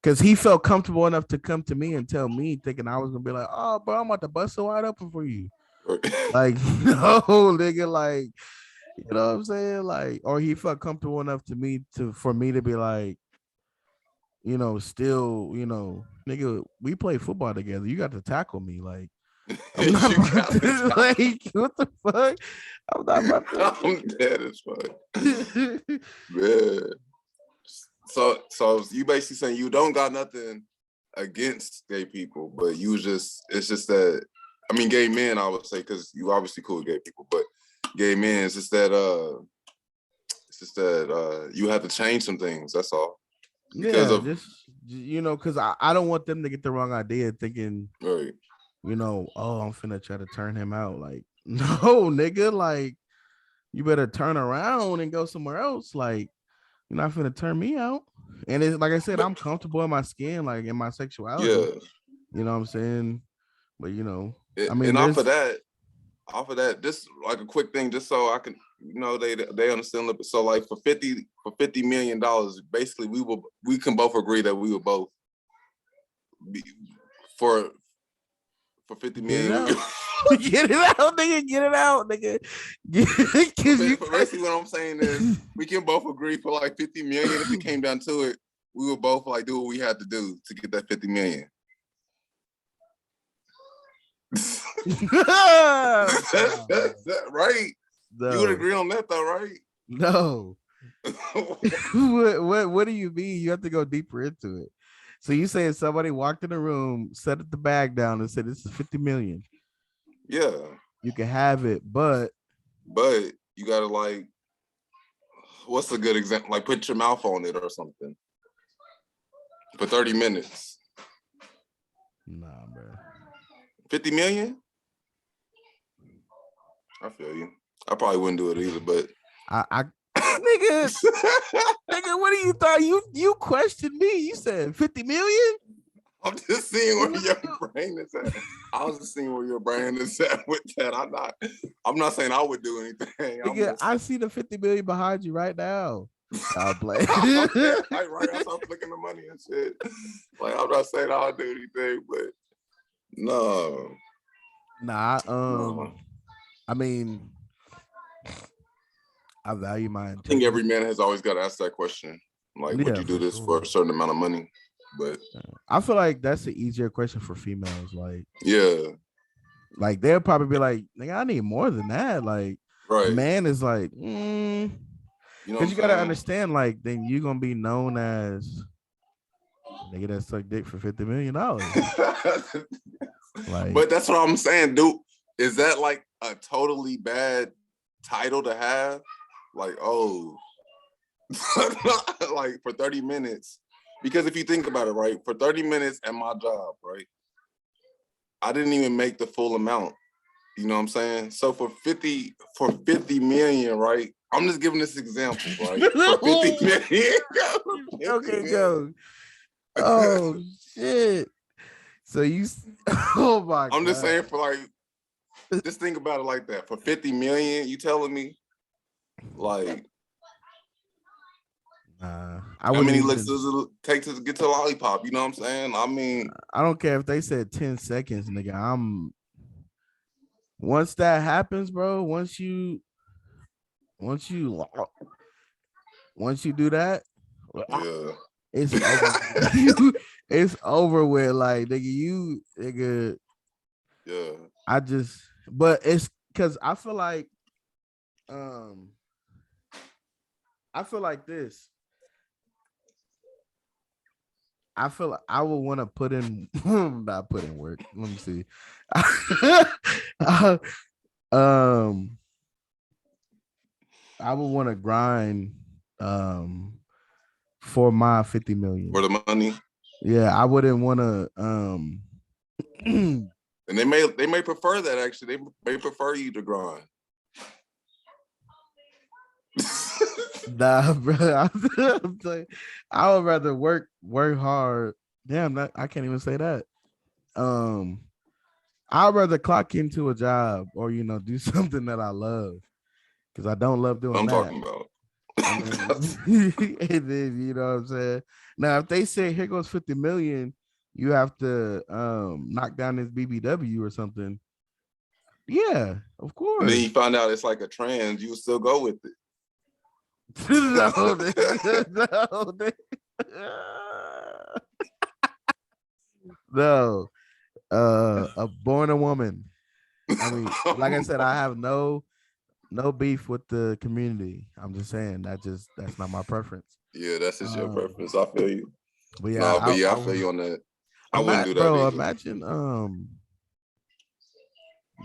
because he felt comfortable enough to come to me and tell me, thinking I was gonna be like, oh, bro, I'm about to bust it wide open for you. Like, no, nigga, like, you know what I'm saying? Like, or he felt comfortable enough for me to be like, still, nigga, we play football together. You got to tackle me. Like, I'm not about to, like, what the fuck? I'm not about to. I'm dead as fuck. Man. So you basically saying you don't got nothing against gay people, but it's just that, I mean, gay men, I would say, because you obviously cool with gay people, but gay men, it's just that you have to change some things. That's all. Because because I don't want them to get the wrong idea, thinking, right, oh, I'm finna try to turn him out. Like, no, nigga, like, you better turn around and go somewhere else. Like, you're not finna turn me out. And it's like I said, I'm comfortable in my skin, like in my sexuality. Yeah. You know what I'm saying? But I mean, off of that, just like a quick thing, just so I can, they understand. So like for $50 million, basically we can both agree that we would both be for 50 million. Get it out, nigga. Get it out, nigga. Basically, what I'm saying is we can both agree for like 50 million. If it came down to it, we would both like do what we had to do to get that 50 million. That right? No. You would agree on that though, right? No. What do you mean? You have to go deeper into it. So you saying somebody walked in the room, set the bag down, and said, "This is 50 million. Yeah, you can have it, but you gotta, like, what's a good example? Like, put your mouth on it or something for 30 minutes." Nah, bro. 50 million? I feel you. I probably wouldn't do it either, but I nigga, nigga, what do you thought? You questioned me. You said 50 million? I'm just seeing where your brain is at. I was just seeing where your brain is at with that. I'm not saying I would do anything. Nigga, I see the 50 million behind you right now. I'll play. Right, I start flicking the money and shit. Like, I'm not saying I'll do anything, but no. Nah, I mean, I value my I think integrity. every man has always got to ask that question. Like, would Yeah, you do for this sure. for a certain amount of money? But I feel like that's the easier question for females. yeah, Like they'll probably be like, nigga, I need more than that. Like a right. man is like, You know what because I'm you gotta saying? understand, like, then you're gonna be known as nigga that suck dick for $50 million. Like, But that's what I'm saying, dude. Is that like a totally bad title to have? Like, oh, like for 30 minutes. Because if you think about it, right, for 30 minutes at my job, right, I didn't even make the full amount. You know what I'm saying? So for 50 million, right? I'm just giving this example, right? For 50 million. okay, go. Oh shit. So you oh my I'm god. just saying for like, just think about it like that. For 50 million, you telling me like I how wouldn't many even, licks does it take to get to a lollipop? You know what I'm saying? I mean, I don't care if they said 10 seconds, nigga. Once that happens, bro, once you do that, yeah, it's over. It's over with. Like nigga, yeah. but it's because I feel like this. I feel like I would want to put in not put in work. Let me see. um, I would want to grind for my 50 million. For the money. Yeah, I wouldn't want to and they may prefer that actually. They may prefer you to grind. Nah, bro. I'm saying, I would rather work hard. Damn, I can't even say that. I'd rather clock into a job or do something that I love, because I don't love doing I'm that. talking about. And then, you know what I'm saying? Now, if they say here goes 50 million, you have to knock down this BBW or something. Yeah, of course. And then you find out it's like a trans, you still go with it. No, nigga, no. Born a woman. I mean, like I said, I have no beef with the community. I'm just saying that's not my preference. Yeah, that's just your preference. I feel you. But yeah, I feel you on that. I wouldn't do that bro. either. Imagine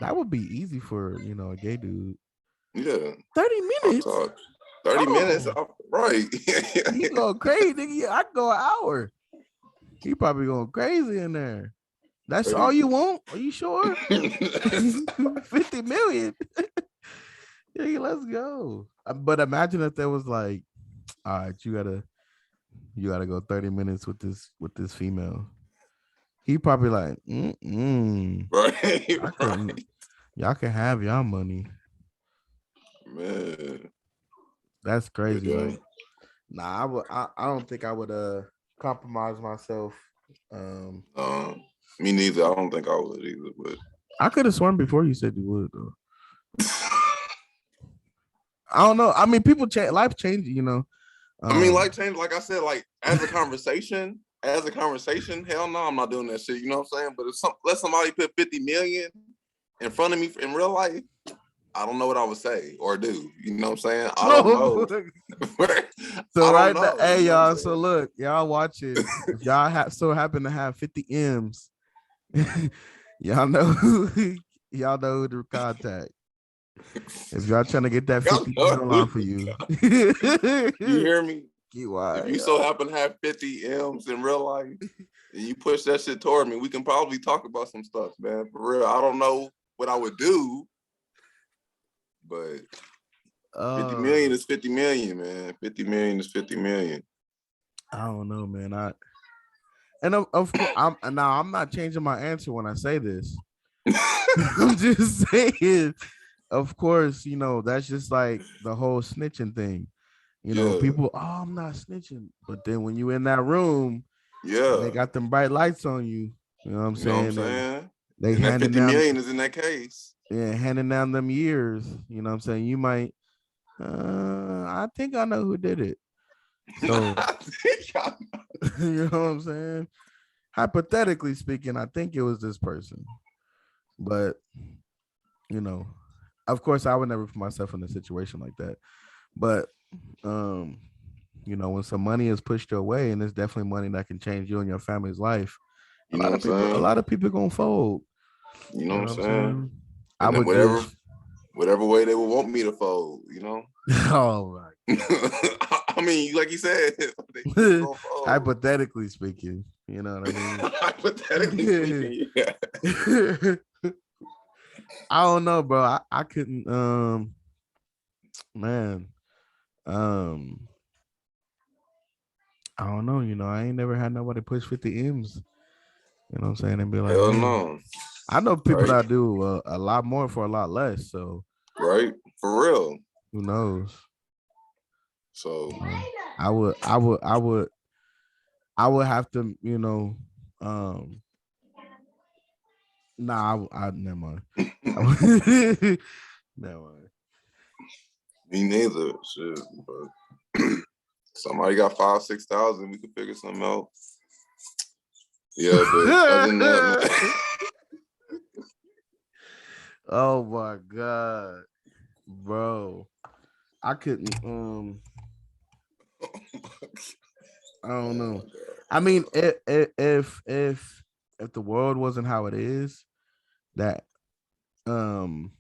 that would be easy for a gay dude. Yeah, 30 minutes. 30 minutes, right? He going crazy, nigga. I go an hour. He probably going crazy in there. That's 30. all you want? Are you sure? 50 million. Yeah, let's go. But imagine if there was like, all right, you gotta go 30 minutes with this female. He probably like, Right. Y'all can have y'all money. Man, that's crazy. yeah. Like, nah, I don't think I would compromise myself. Me neither. I don't think I would either, but I could have sworn before you said you would though. I don't know. I mean, people change, life changes, I mean, life change, like I said, like as a conversation, hell no, I'm not doing that shit. You know what I'm saying? But if let somebody put 50 million in front of me in real life, I don't know what I would say or do. You know what I'm saying? I don't know. So I don't know, hey, you know y'all. So look, y'all watching. If y'all so happen to have 50 M's, y'all know who to contact. If y'all trying to get that 50 off for you. You hear me? KEIYJUAN, if you so happen to have 50 M's in real life and you push that shit toward me, we can probably talk about some stuff, man. For real. I don't know what I would do, but 50 million is 50 million, man. 50 million is 50 million. I don't know, man. Of course, I'm not changing my answer when I say this. I'm just saying, of course, that's just like the whole snitching thing. People, I'm not snitching. But then when you in that room, they got them bright lights on you. You know what I'm saying? They and that 50 million is in that case. Yeah, handing down them years. You know what I'm saying? You might I think I know who did it. So you know what I'm saying? Hypothetically speaking, I think it was this person. But you know, of course, I would never put myself in a situation like that. But you know, when some money is pushed your way, and it's definitely money that can change you and your family's life, You know what I'm saying? a lot of people gonna fold. You know what I'm saying? I And then would just whatever way they would want me to fold, you know? oh my I mean, like you said, they god. gonna fold. Hypothetically speaking, you know what I mean? Hypothetically speaking, yeah. I don't know, bro. I couldn't man. I don't know, you know, I ain't never had nobody push 50 M's. You know what I'm saying? And be like, Hell man, no. I know people Right. that do a lot more for a lot less. So, Right? For real. who knows? So I would have to, you know, nah, I never mind. Never mind. me neither. Shit. But somebody got 5,000-6,000, we could figure something out. Yeah, but other than that, man. Oh my god, bro. I couldn't I don't know. I mean, if the world wasn't how it is, that Mhm.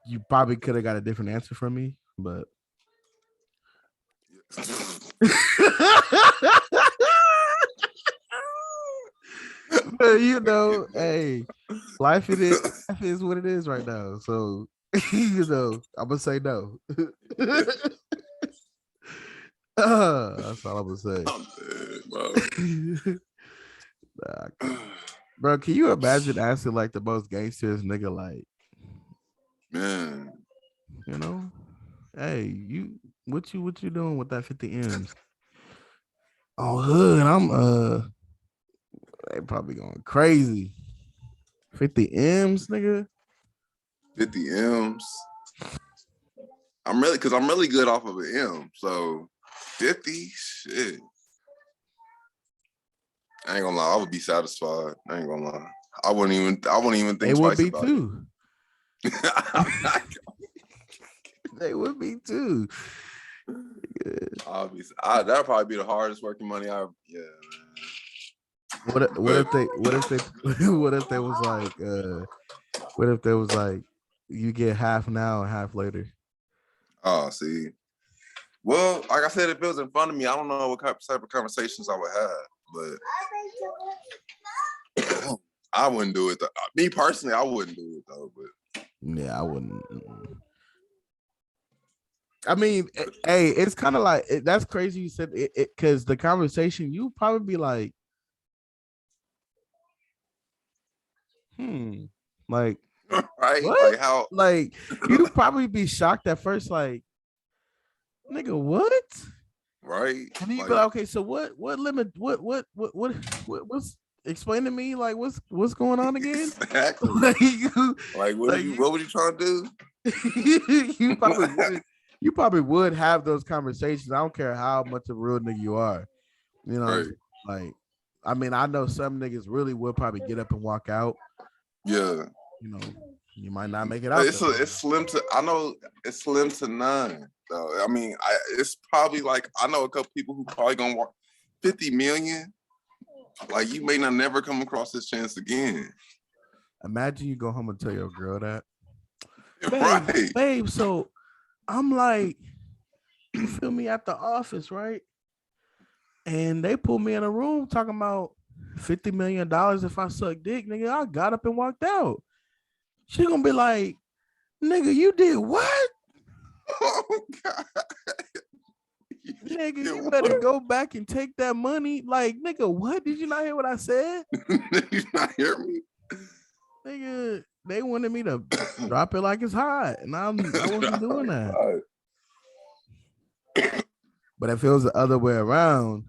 you probably could have got a different answer from me, but but you know, hey, life is what it is right now. So you know, I'm gonna say no. That's all I'm gonna say. I'm dead, bro. Bro, can you imagine asking like the most gangsters nigga, like, Man, you know, hey, what you doing with that 50 M's? Oh, hood, they probably going crazy. 50 M's, nigga. 50 M's. I'm really good off of an M. So 50, shit. I ain't gonna lie, I would be satisfied. I ain't gonna lie. I wouldn't even think They would twice be about too. it. They would be too. Obviously, that'd probably be the hardest working money I. Yeah, man. What if they what if they was like what if there was like you get half now and half later? Oh, see. Well, like I said, if it was in front of me, I don't know what type of conversations I would have, but I wouldn't do it. Me personally, I wouldn't do it though. But Yeah, I wouldn't. I mean, hey, it's kind of like that's crazy. You said it because the conversation you probably be like, like right, what? like how? Like you probably be shocked at first, like, nigga, what? Right, And then you be like, okay, so what limit? What's explain to me? Like, what's going on again? Exactly. Like what were you trying to do? you probably would have those conversations. I don't care how much of a real nigga you are. You know, Right. like, I mean, I know some niggas really would probably get up and walk out. Yeah. You know, you might not make it out. It's slim to. I know it's slim to none. Though. I mean, it's probably like I know a couple people who probably gonna walk 50 million. Like you may not never come across this chance again. Imagine you go home and tell your girl that. Right. Babe, so I'm like, you feel me, at the office, right? And they pulled me in a room talking about $50 million if I suck dick, nigga. I got up and walked out. She gonna be like, nigga, you did what? Oh God. Nigga, you better go back and take that money. Like, nigga, what? Did you not hear what I said? Did you not hear me? Nigga, they wanted me to drop it like it's hot, and I wasn't doing that. But if it was the other way around,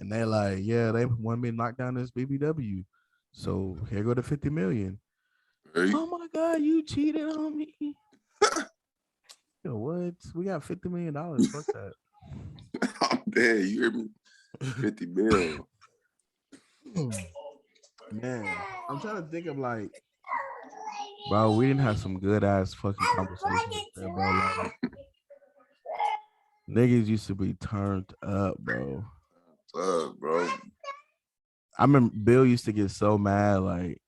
and they're like, yeah, they want me to knock down this BBW, so here go the 50 million. Right. Oh my God, you cheated on me. Nigga, what? We got $50 million. Fuck that. I'm dead. You hear me? 50 bill. Man, I'm trying to think of like, bro, we didn't have some good ass fucking conversations there, bro. Like, niggas used to be turned up, bro. Bro. I remember Bill used to get so mad, like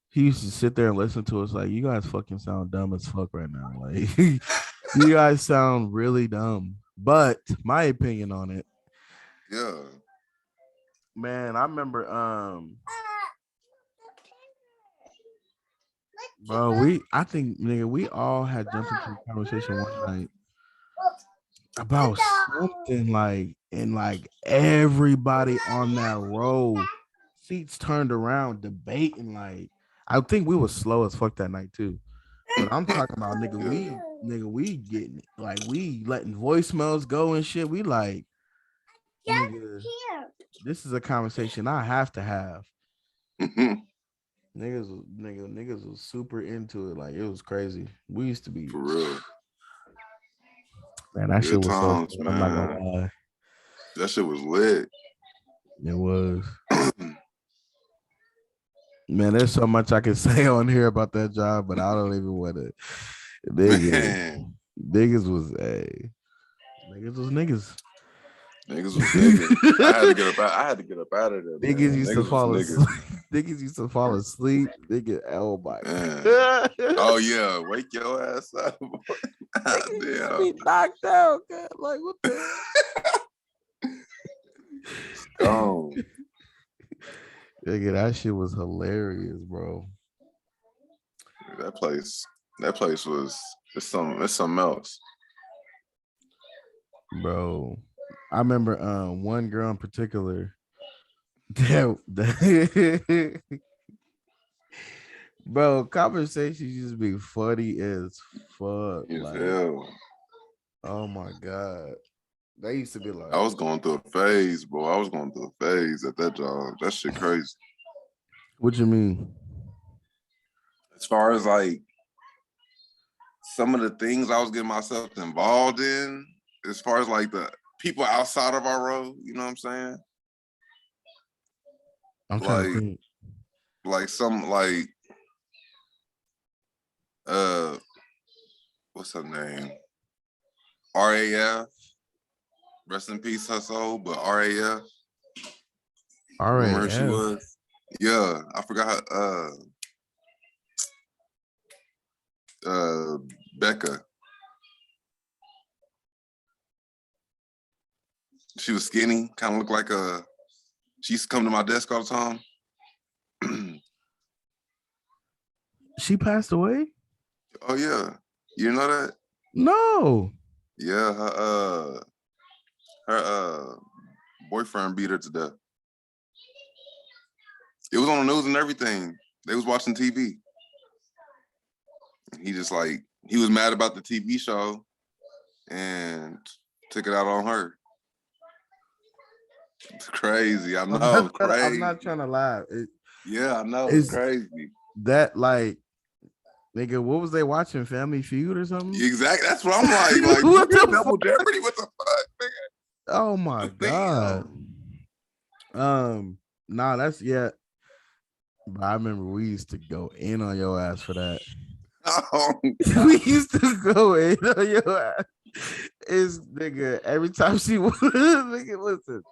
he used to sit there and listen to us, like, you guys fucking sound dumb as fuck right now. Like, you guys sound really dumb. But my opinion on it, Yeah. man, I remember, bro, I think, nigga, we all had jumped into a conversation one night about something like, and like everybody on that row, seats turned around, debating. Like, I think we was slow as fuck that night too. But I'm talking about, we getting like, we letting voicemails go and shit. We like, nigga, this is a conversation I have to have. Niggas was super into it. Like, it was crazy. We used to be For real. Man, that Good shit was times, so fun, I'm not gonna lie. That shit was lit. It was. Man, there's so much I can say on here about that job, but I don't even want to. Niggas was niggas was niggas. Niggas was niggas. I had to get up out of there. Niggas Man. used to fall asleep. Niggas used to fall asleep. Nigga, oh my God. Oh yeah, wake your ass up. Niggas be knocked out. God. Like, what the hell? Nigga, that shit was hilarious, bro. That place was something else. Bro, I remember one girl in particular bro, conversations used to be funny as fuck. Like, hell. Oh my God. They used to be like, I was going through a phase, bro. I was going through a phase at that job. That shit crazy. What you mean? As far as like some of the things I was getting myself involved in, as far as like the people outside of our row, you know what I'm saying? I'm trying to think. Like some like what's her name? RAF. Rest in peace, her soul, but RAF. Remember who she was? Yeah, I forgot her, Becca. She was skinny, kind of looked like she used to come to my desk all the time. She passed away? Oh yeah. You didn't know that? No. Yeah, her boyfriend beat her to death. It was on the news and everything. They was watching TV. He just like, he was mad about the TV show and took it out on her. It's crazy. I know. I'm not trying to lie. Yeah, I know. It's crazy. That like, nigga, what was they watching? Family Feud or something? Exactly. That's what I'm like. Like, what the Double Jeopardy? What the fuck, nigga? Oh my God. Nah, that's But I remember we used to go in on your ass for that. Oh, we used to go in on your ass. It's nigga every time she was nigga, listen.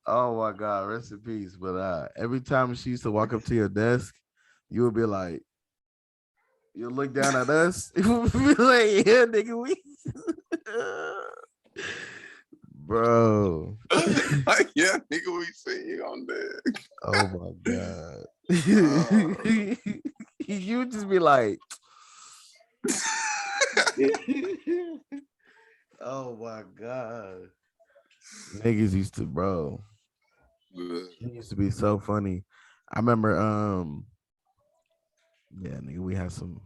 Oh my God, rest in peace. But every time she used to walk up to your desk, you would be like, you'll look down at us. You would be like, yeah, nigga, we bro. Like, yeah, nigga, we see you on there. Oh my God. You would just be like, oh my God. Niggas used to, bro. It used to be so funny. I remember, yeah, nigga, we had some.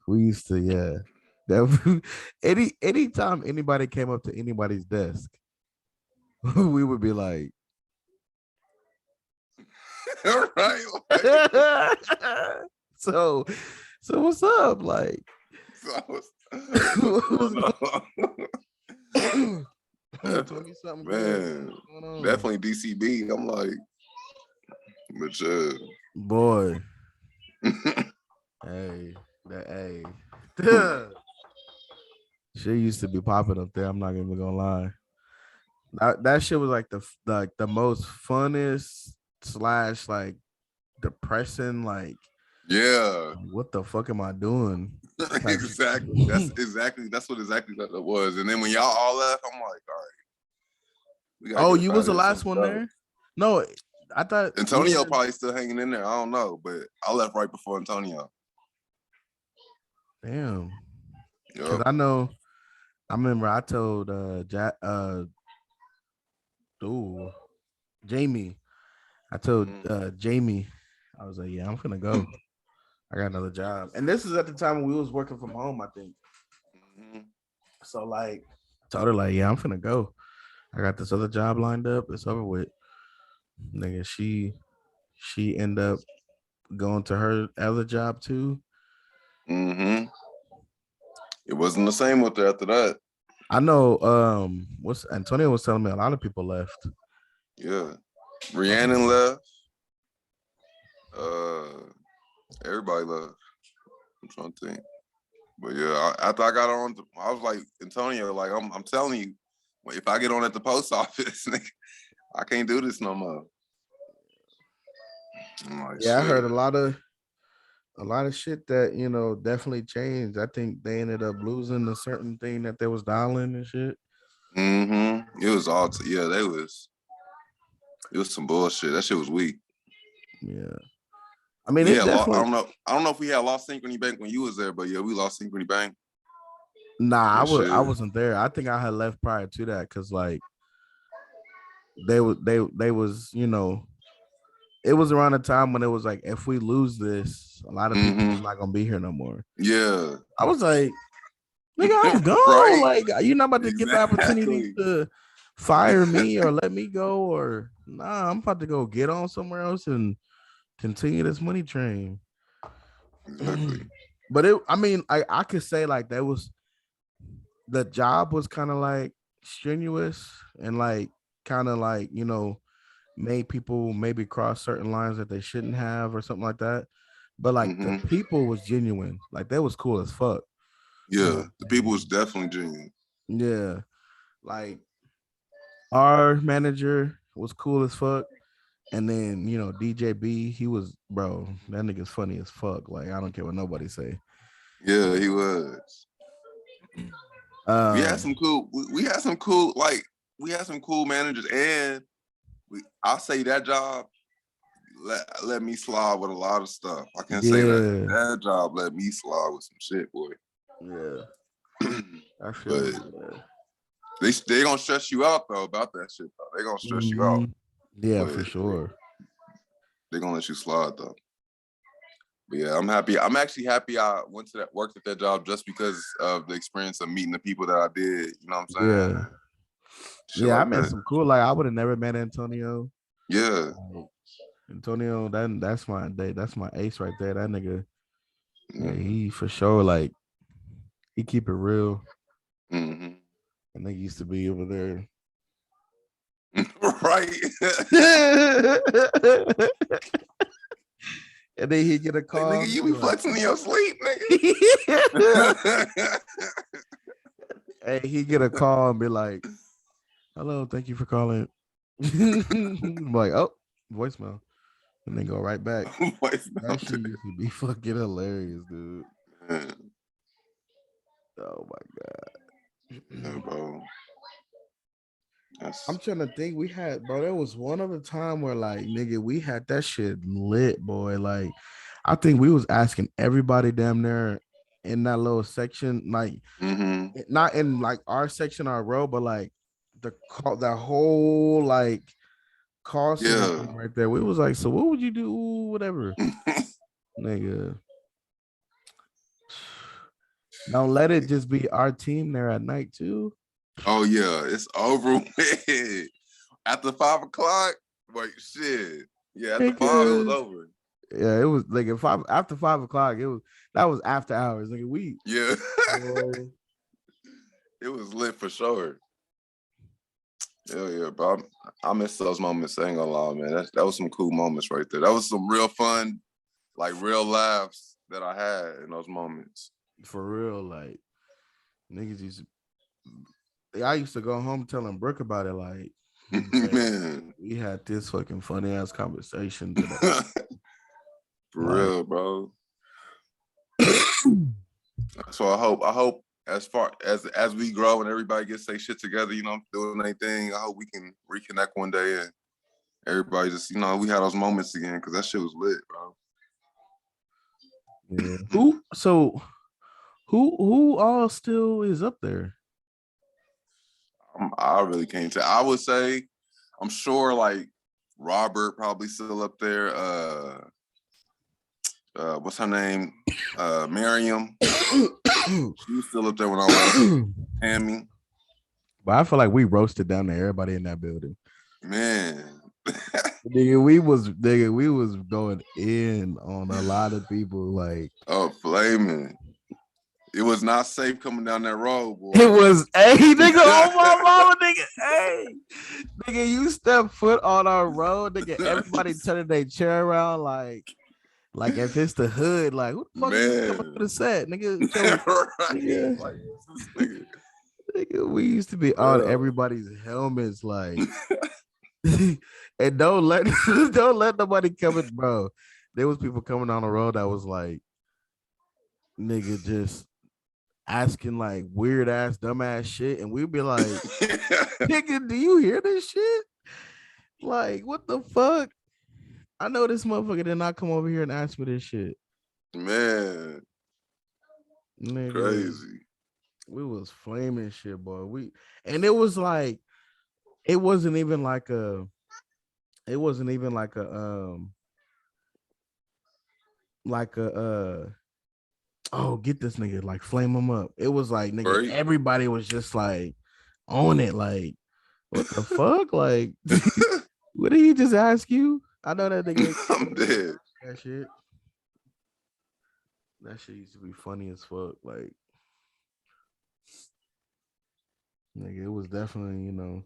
We used to, yeah. That anytime anybody came up to anybody's desk, we would be like, right. so So what's up? Like, What's what's going on? 20 something Man, what's going on? definitely DCB. I'm like, but Boy. Hey, hey. Shit used to be popping up there. I'm not even gonna lie. That shit was like the most funnest slash like depressing. Like, yeah, what the fuck am I doing? exactly. That's what exactly that it was. And then when y'all all left, I'm like, all right, we gotta Oh, get up you out was of the here. last one there? No, I thought Antonio probably still hanging in there. I don't know, but I left right before Antonio. Damn. Because Yep. I remember I told Jamie. I told Jamie, I was like, yeah, I'm gonna go. I got another job. And this is at the time when we was working from home, I think. So like I told her, like, yeah, I'm finna go. I got this other job lined up. It's over with. Nigga, she ended up going to her other job too. It wasn't the same with her after that. I know what's Antonio was telling me a lot of people left. Yeah. Rhiannon left. Everybody left. I'm trying to think. But yeah, after I got on, I was like, Antonio, like, I'm telling you, if I get on at the post office, I can't do this no more. I'm like, Yeah, shit. I heard a lot of shit that, you know, definitely changed. I think they ended up losing a certain thing that they was dialing and shit. It was all it was some bullshit. That shit was weak. Yeah. I mean, Yeah, it definitely. I don't know if we had lost Synchrony Bank when you was there, but yeah, we lost Synchrony Bank. Nah, I wasn't there. I think I had left prior to that because like they was, you know, it was around the time when it was like, if we lose this, a lot of people are not gonna be here no more. Yeah. I was like, nigga, I'm gone. Right? Like, you're not about to get the opportunity to fire me or let me go, or nah, I'm about to go get on somewhere else and continue this money train. Exactly. But I could say like the job was kind of like strenuous and like kind of like, you know, made people maybe cross certain lines that they shouldn't have or something like that. But like the people was genuine. Like they was cool as fuck. Yeah, You know, the people was definitely genuine. yeah. Like our manager was cool as fuck. And then, you know, DJB, he was, bro, that nigga's funny as fuck. Like, I don't care what nobody say. Yeah, he was. We had some cool, we had some cool, like, we had some cool managers, and I'll say that job let me slide with a lot of stuff. I can say that job let me slide with some shit, boy. Yeah. I feel But they gonna stress you out though about that shit though. They gonna stress you out. Yeah, but for sure. They gonna let you slide though. But yeah, I'm happy. I'm actually happy I worked at that job just because of the experience of meeting the people that I did. You know what I'm saying? Yeah. Shit I like met that. some cool. Like I would have never met Antonio. Yeah. Antonio, that's my ace right there. That nigga, yeah, he for sure, like, he keep it real. And they used to be over there. Right. And then he get a call. Like, nigga, you be flexing in your sleep, nigga. Hey, he get a call and be like, hello, thank you for calling. I'm like, oh, voicemail. And then go right back. That shit used to be fucking hilarious, dude. Oh my god. Yeah, bro. I'm trying to think. We had, bro, there was one other time where, like, nigga, we had that shit lit, boy. Like, I think we was asking everybody damn near in that little section, like, not in like our section, our row, but like the whole like call center thing right there. We was like, so what would you do? Whatever, nigga. Don't let it just be our team there at night too. Oh yeah, it's over with. After 5 o'clock, wait, shit. Yeah, after 5, it was over. Yeah, it was like after 5 o'clock. That was after hours. Like Yeah. boy. It was lit for sure. Yeah, bro. I miss those moments. I ain't gonna lie, man. That was some cool moments right there. That was some real fun, like real laughs that I had in those moments. For real, like niggas I used to go home telling Brooke about it, like, Man. we had this fucking funny ass conversation today. For real, bro. So I hope as far as we grow and everybody gets their shit together, you know, doing anything, I hope we can reconnect one day and everybody just, you know, we had those moments again because that shit was lit, bro. Yeah. Who all still is up there? I really can't tell. I would say, I'm sure like Robert probably still up there. What's her name? Miriam. She was still up there when I was Tammy. But I feel like we roasted down to everybody in that building. Man. Nigga, we was going in on a lot of people. Like, oh, flaming. It was not safe coming down that road, boy. It was, hey, nigga, oh my mama, nigga, hey, nigga, you step foot on our road, nigga, everybody turning their chair around like if it's the hood, like, who the fuck is coming to the set, nigga? Nigga, like, nigga, we used to be on everybody's helmets, like, and don't let nobody come in, bro. There was people coming down the road that was like, nigga, just asking like weird ass, dumb ass shit, and we'd be like, nigga, do you hear this shit? Like, what the fuck? I know this motherfucker did not come over here and ask me this shit. Man. Nigga, crazy. We was flaming shit, boy. And it was like, it wasn't even like a oh, get this nigga, like flame him up. It was like, nigga, right. Everybody was just like on it, like, what the fuck? Like, what did he just ask you? I know that nigga. I'm dead. That shit used to be funny as fuck. Like, nigga, it was definitely, you know.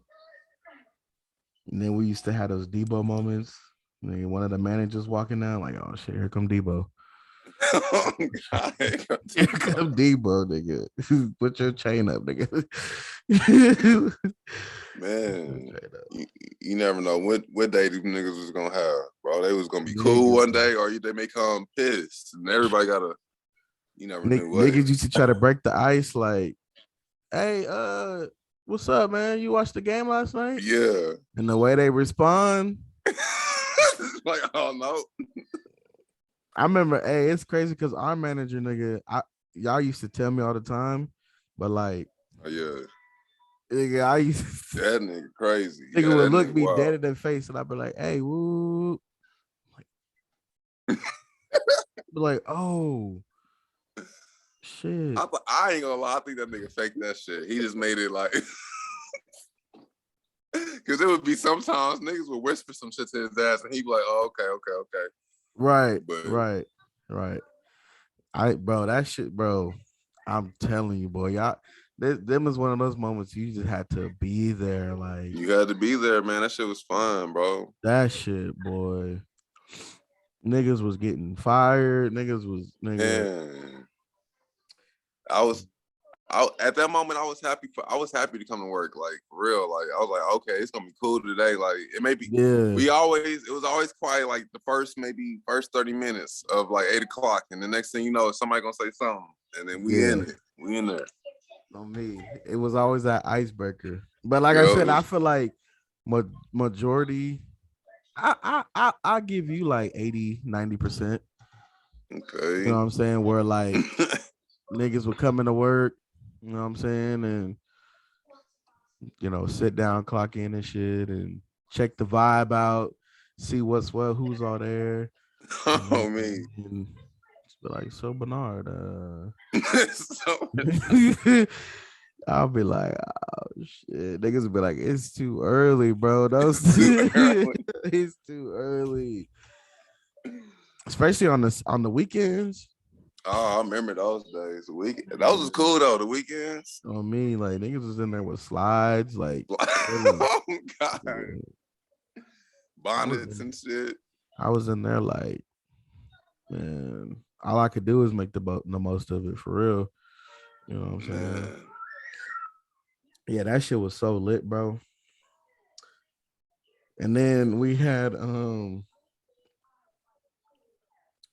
And then we used to have those Debo moments. Nigga, one of the managers walking down, like, oh shit, here come Debo. Oh, God. Here come Debo, nigga. Put your chain up, nigga. Man, you never know what day these niggas was gonna have, bro. They was gonna be cool one day, or they may come pissed, and everybody gotta. You never knew what. Niggas used to try to break the ice, like, hey, what's up, man? You watched the game last night? Yeah. And the way they respond, like, oh no. I remember, hey, it's crazy because our manager, nigga, y'all used to tell me all the time, but like, oh, yeah, nigga, I used to, that nigga crazy. Nigga would look me dead in the face, and I'd be like, hey, woo, like, oh, shit. I ain't gonna lie, I think that nigga faked that shit. He just made it like, because it would be sometimes niggas would whisper some shit to his ass, and he'd be like, oh, okay. Right, but, right. Bro, that shit, bro. I'm telling you, boy, y'all. Them is one of those moments you just had to be there. Like, you had to be there, man. That shit was fun, bro. That shit, boy. Niggas was getting fired. Man. At that moment, I was happy to come to work, like for real. Like I was like, okay, it's gonna be cool today. Like it may be. Yeah. It was always quiet, like the first 30 minutes of like 8 o'clock, and the next thing you know, somebody gonna say something, and then we in it. We in there. On me, it was always that icebreaker. But like I said, I feel like majority. I give you like 80-90%. Okay. You know what I'm saying? Where like niggas would come into work. You know what I'm saying? And, you know, sit down, clock in and shit, and check the vibe out, see what's what, who's all there. Oh, me. And be like, so Bernard, I'll be like, oh shit. Niggas will be like, it's too early, bro. It's too early. especially on the weekends. Oh, I remember those days. The weekend. Those was cool though. The weekends. I mean, like niggas was in there with slides, like Oh God. yeah. Bonnets and shit. I was in there like, man, all I could do is make the most of it for real. You know what I'm saying? Man. Yeah, that shit was so lit, bro. And then we had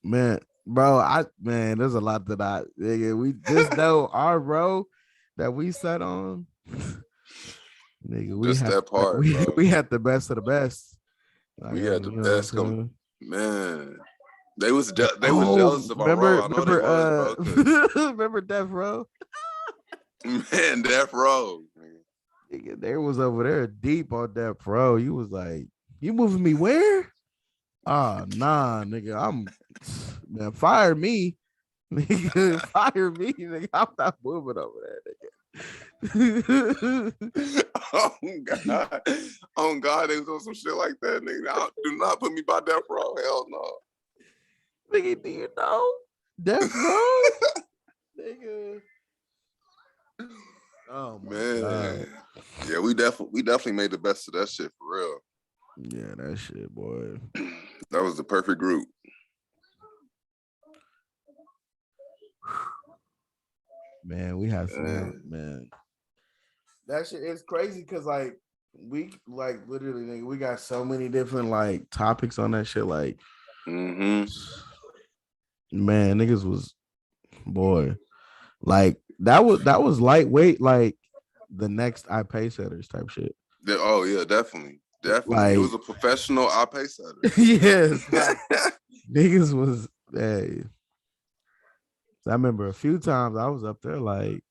man, bro, there's a lot that we just know our row that we sat on. Nigga, Just that part, bro. we had the best of the best. Like, We had the best man. They was jealous of our row. I know they was, bro. Remember Death Row? Man, Death Row. Nigga, they was over there deep on Death Row. You was like, you moving me where? Oh, nah, nigga. Man, fire me. Nigga, fire me, nigga. I'm not moving over there, nigga. Oh God. Oh God, they was on some shit like that, nigga. Do not put me by Death Row. Hell no. Nigga, do you know? Death Row? Nigga. Oh my man. God. Yeah, we definitely made the best of that shit for real. Yeah, that shit, boy. That was the perfect group. Man, we had some man. That shit is crazy because like we like literally nigga, we got so many different like topics on that shit. Like man, niggas was boy. Like that was lightweight, like the next I pay setters type shit. Oh yeah, definitely. Like, it was a professional I pay setter. Yes, like, niggas was hey. I remember a few times I was up there like,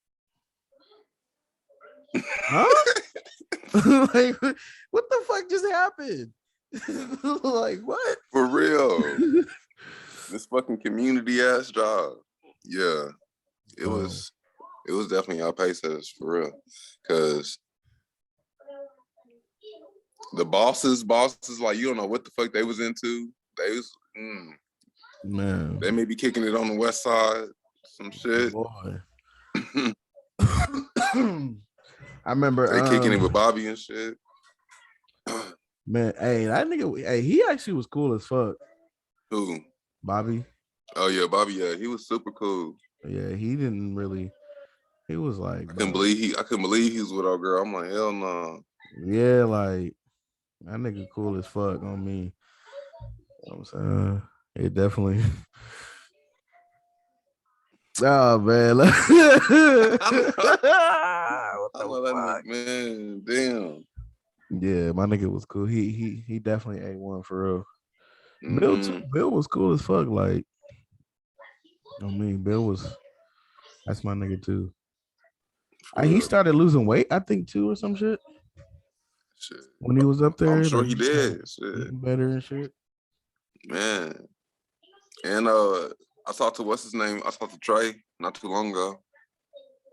huh? Like, what the fuck just happened? Like, what? For real. This fucking community ass job. Yeah. It was definitely our pay setters for real. Cause the bosses, like you don't know what the fuck they was into. They was man. They may be kicking it on the west side, some shit. Boy. I remember they kicking it with Bobby and shit. Man, hey, that nigga, hey, he actually was cool as fuck. Who? Bobby. Oh yeah, Bobby. Yeah, he was super cool. Yeah, he didn't really. He was like, I couldn't believe he was with our girl. I'm like, hell no. Yeah, like that nigga cool as fuck on me. You know what I'm saying? It definitely. Oh man. What the fuck? Man, damn. Yeah, my nigga was cool. He definitely A1 for real. Bill too. Bill was cool as fuck. Like, I mean, that's my nigga too. He started losing weight, I think, too, or some shit. When he was up there. I'm sure like, he did. Eating better and shit. Man. And I talked to what's his name? I talked to Trey not too long ago.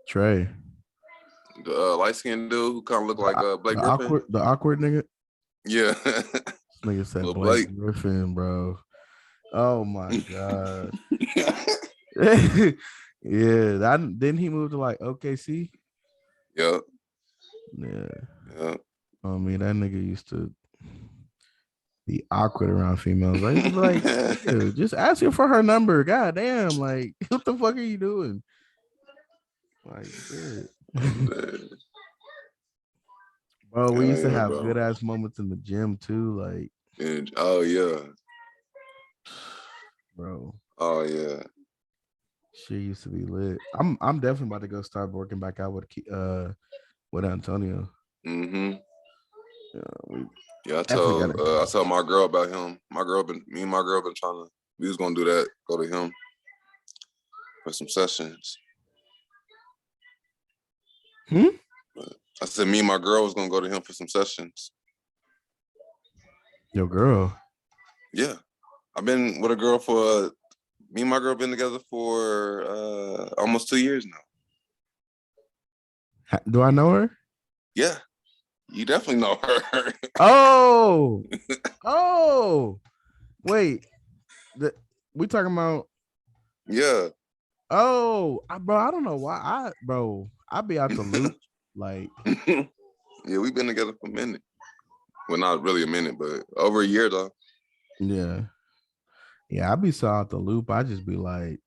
Trey. The light-skinned dude who kind of looked like Blake Griffin. The awkward nigga? Yeah. This nigga said Blake Griffin, bro. Oh my God. Yeah, didn't he move to like OKC? Yep. Yeah. I mean, that nigga used to be awkward around females. Like just ask her for her number. God damn, like, what the fuck are you doing? Like, shit. Bro, we used to have good ass moments in the gym too. Like, oh yeah. Bro. Oh yeah. Shit used to be lit. I'm definitely about to go start working back out with Antonio. Yeah, I told my girl about him. Me and my girl been trying to. We was gonna do that. Go to him for some sessions. I said me and my girl was gonna go to him for some sessions. Your girl? Yeah, I've been with a girl for. Me and my girl been together for almost 2 years now. Do I know her? Yeah, you definitely know her. Oh, wait. We talking about? Yeah. Oh, bro, I don't know why. I be out the loop. Like, Yeah, we've been together for a minute. Well, not really a minute, but over a year though. yeah, I be so out the loop. I just be like,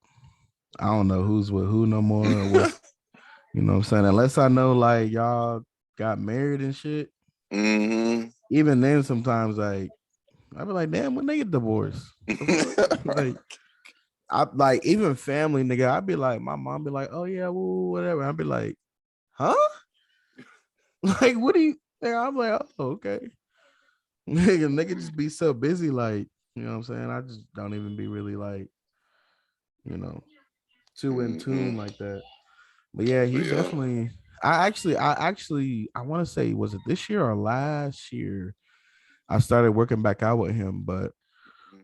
I don't know who's with who no more. Or what's, you know what I'm saying? Unless I know like y'all got married and shit. Mm-hmm. Even then, sometimes like I be like, damn, when they get divorced, the fuck? Like. I like even family, nigga. I'd be like, my mom be like, oh yeah, woo, whatever. I'd be like, huh? Like, what do you think? I'm like, oh, okay. Nigga just be so busy, like, you know what I'm saying? I just don't even be really like, you know, too in tune like that. But yeah, he Yeah. definitely I want to say, was it this year or last year? I started working back out with him, but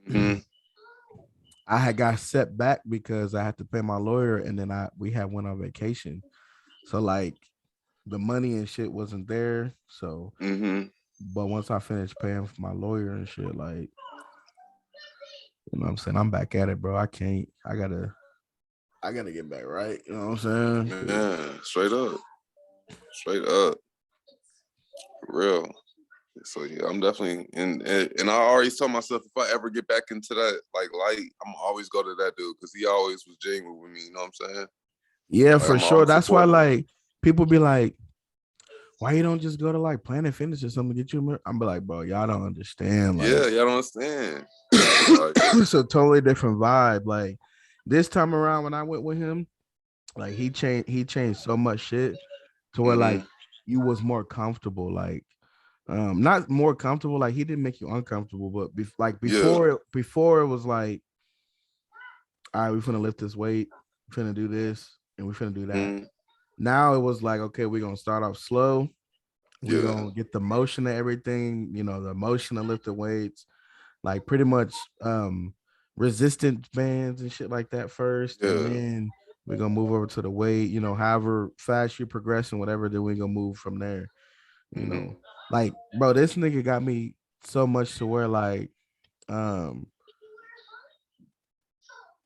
Mm-hmm. I had got set back because I had to pay my lawyer, and then we had went on vacation. So like the money and shit wasn't there. So, Mm-hmm. but once I finished paying for my lawyer and shit, like, you know what I'm saying? I'm back at it, bro. I gotta get back right. You know what I'm saying? Man, straight up. Straight up. For real. So yeah, I'm definitely and I already told myself if I ever get back into that like light, I'm always go to that dude because he always was genuine with me. You know what I'm saying? Yeah, Like for I'm sure. always That's why, supporting him. like, people be like, why you don't just go to like Planet Fitness or something to get you a I'm be like, bro, y'all don't understand. Like, Yeah, y'all don't understand. Like, it's a totally different vibe. Like this time around when I went with him, like he changed so much shit to where like mm-hmm. you was more comfortable. Like not more comfortable, like he didn't make you uncomfortable, but like Yeah. before it was like, all right, we finna lift this weight, we finna do this, and we finna do that. Mm-hmm. Now it was like, okay, we're gonna start off slow. We're Yeah. gonna get the motion of everything, the motion of lifting weights, like pretty much resistance bands and shit like that first, and Yeah. then we're gonna move over to the weight, however fast you progress and whatever, then we're gonna move from there. you Mm-hmm. know like, bro, this nigga got me so much to where like um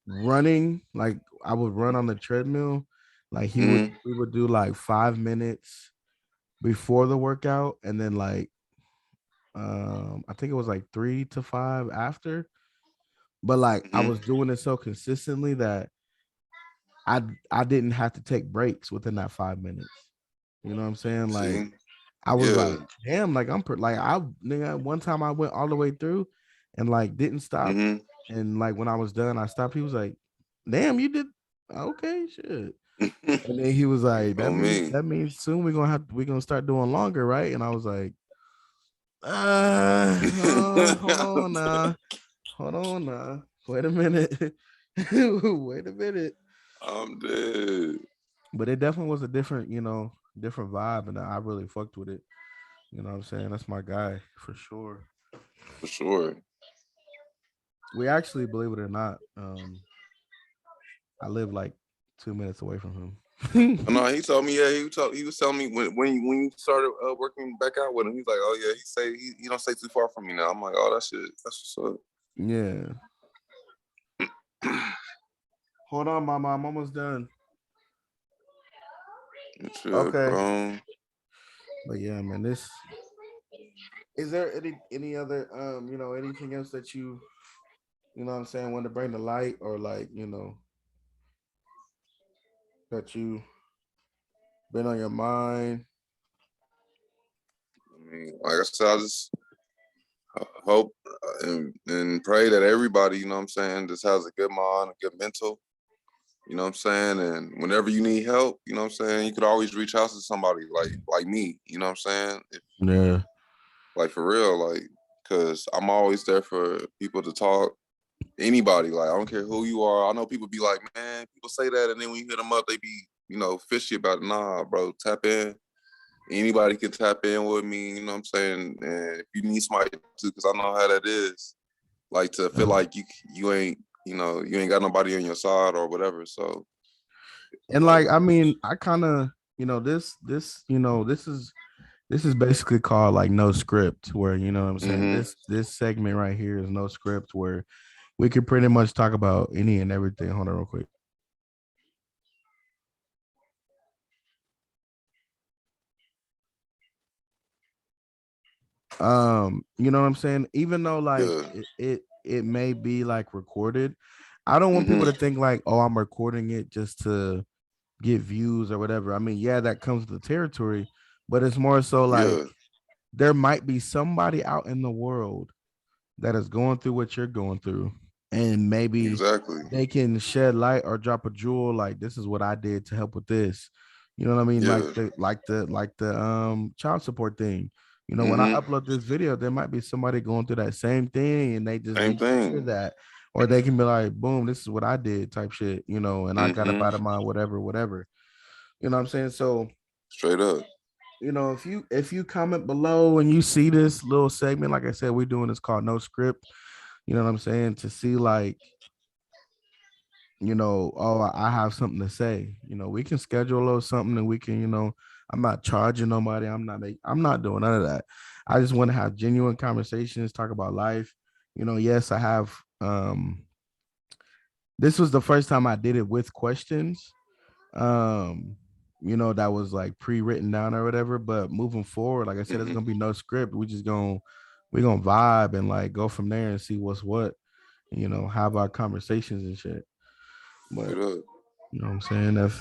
running, like I would run on the treadmill, like Mm-hmm. we would do like 5 minutes before the workout, and then like I think it was like 3 to 5 after. But like I Mm-hmm. was doing it so consistently that I I didn't have to take breaks within that 5 minutes. You know what I'm saying? Like See? I was Yeah. like, damn, like like I, nigga, one time I went all the way through and like didn't stop. Mm-hmm. And like when I was done, I stopped. He was like, damn, you did okay, shit. And then he was like, that On means me. soon we're gonna start doing longer, right? And I was like, hold on now. Hold on now. Wait a minute. Wait a minute. I'm dead. But it definitely was a different, different vibe, and I really fucked with it. You know what I'm saying? That's my guy for sure. For sure. We actually, believe it or not, I live like 2 minutes away from Oh, him. no, he told me, yeah, he was telling me when you started working back out with him, he's like, oh yeah, he don't stay too far from me now. I'm like, oh, that's what's Yeah. up. Hold on, mama. I'm almost done. Shit, Okay. bro. But yeah, man, this is there any other anything else that you know what I'm saying, want to bring to light, or like, that you been on your mind? I mean, like I said, I just hope and pray that everybody, you know what I'm saying, just has a good mind, a good mental, you know what I'm saying, and whenever you need help, you know what I'm saying, you could always reach out to somebody like me, you know what I'm saying, Yeah. like for real, like, cause I'm always there for people to talk. Anybody, like I don't care who you are. I know people be like, man, people say that, and then when you hit them up, they be, fishy about it. Nah, bro, tap in. Anybody can tap in with me, you know what I'm saying? And if you need somebody to, because I know how that is, like to feel like you ain't, you ain't got nobody on your side or whatever. So, And like, like, I mean, I kind of, this is basically called like no script, where, you know what I'm saying, mm-hmm, this segment right here is no script, where we could pretty much talk about any and everything. Hold on real quick. You know what I'm saying? Even though like Yeah. it may be like recorded, I don't want people to think like, oh, I'm recording it just to get views or whatever. I mean, yeah, that comes with the territory, but it's more so like Yeah. there might be somebody out in the world that is going through what you're going through, and maybe Exactly. they can shed light or drop a jewel like this is what I did to help with this. You know what I mean? Like Yeah. the child support thing. You know, when I Mm-hmm. upload this video, there might be somebody going through that same thing and they just Same need to hear thing. that. Or they can be like, boom, this is what I did type shit, you know, and I got up Mm-hmm. out of my whatever, whatever. You know what I'm saying? So, Straight up. you know, if you comment below and you see this little segment, like I said, we're doing this called No Script, you know what I'm saying? To see like, you know, oh, I have something to say. You know, we can schedule a little something and we can, you know, I'm not charging nobody. I'm not doing none of that. I just want to have genuine conversations, talk about life. You know, yes, I have this was the first time I did it with questions. Um, you know, that was like pre-written down or whatever. But moving forward, like I said, there's Mm-hmm. gonna be no script. We're gonna vibe and like go from there and see what's what, you know, have our conversations and shit. But Straight up. you know what I'm saying?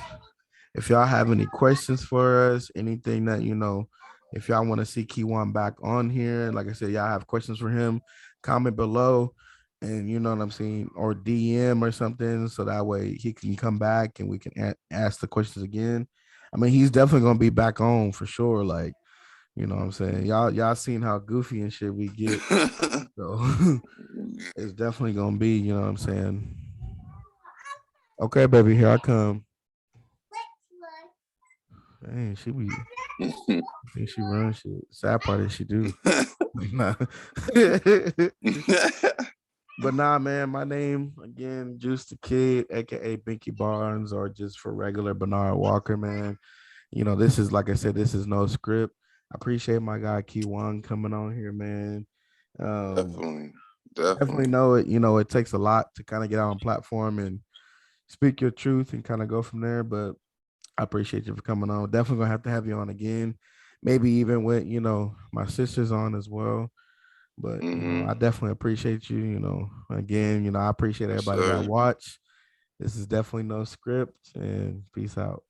If y'all have any questions for us, anything that you know, if y'all want to see KEIYJUAN back on here, like I said, y'all have questions for him, comment below, and you know what I'm saying, or DM or something, so that way he can come back and we can ask the questions again. I mean, he's definitely gonna be back on for sure. Like, you know what I'm saying? Y'all seen how goofy and shit we get, so it's definitely gonna be. You know what I'm saying? Okay, baby, here I come. Dang, she be. I think she runs shit. Sad part is she do. Nah. But nah, man, my name again, Juice the Kid, aka Binky Barnes, or just for regular Bernard Walker, man. You know, this is like I said, this is no script. I appreciate my guy KEIYJUAN coming on here, man. Um, Definitely. definitely Definitely. know it, you know, it takes a lot to kind of get out on platform and speak your truth and kind of go from there. But I appreciate you for coming on. Definitely gonna have to have you on again. Maybe even with, you know, my sisters on as well. But you know, Mm-hmm. I definitely appreciate you. You know, again, you know, I appreciate Yes, everybody that sir. watch. This is definitely no script, and peace out.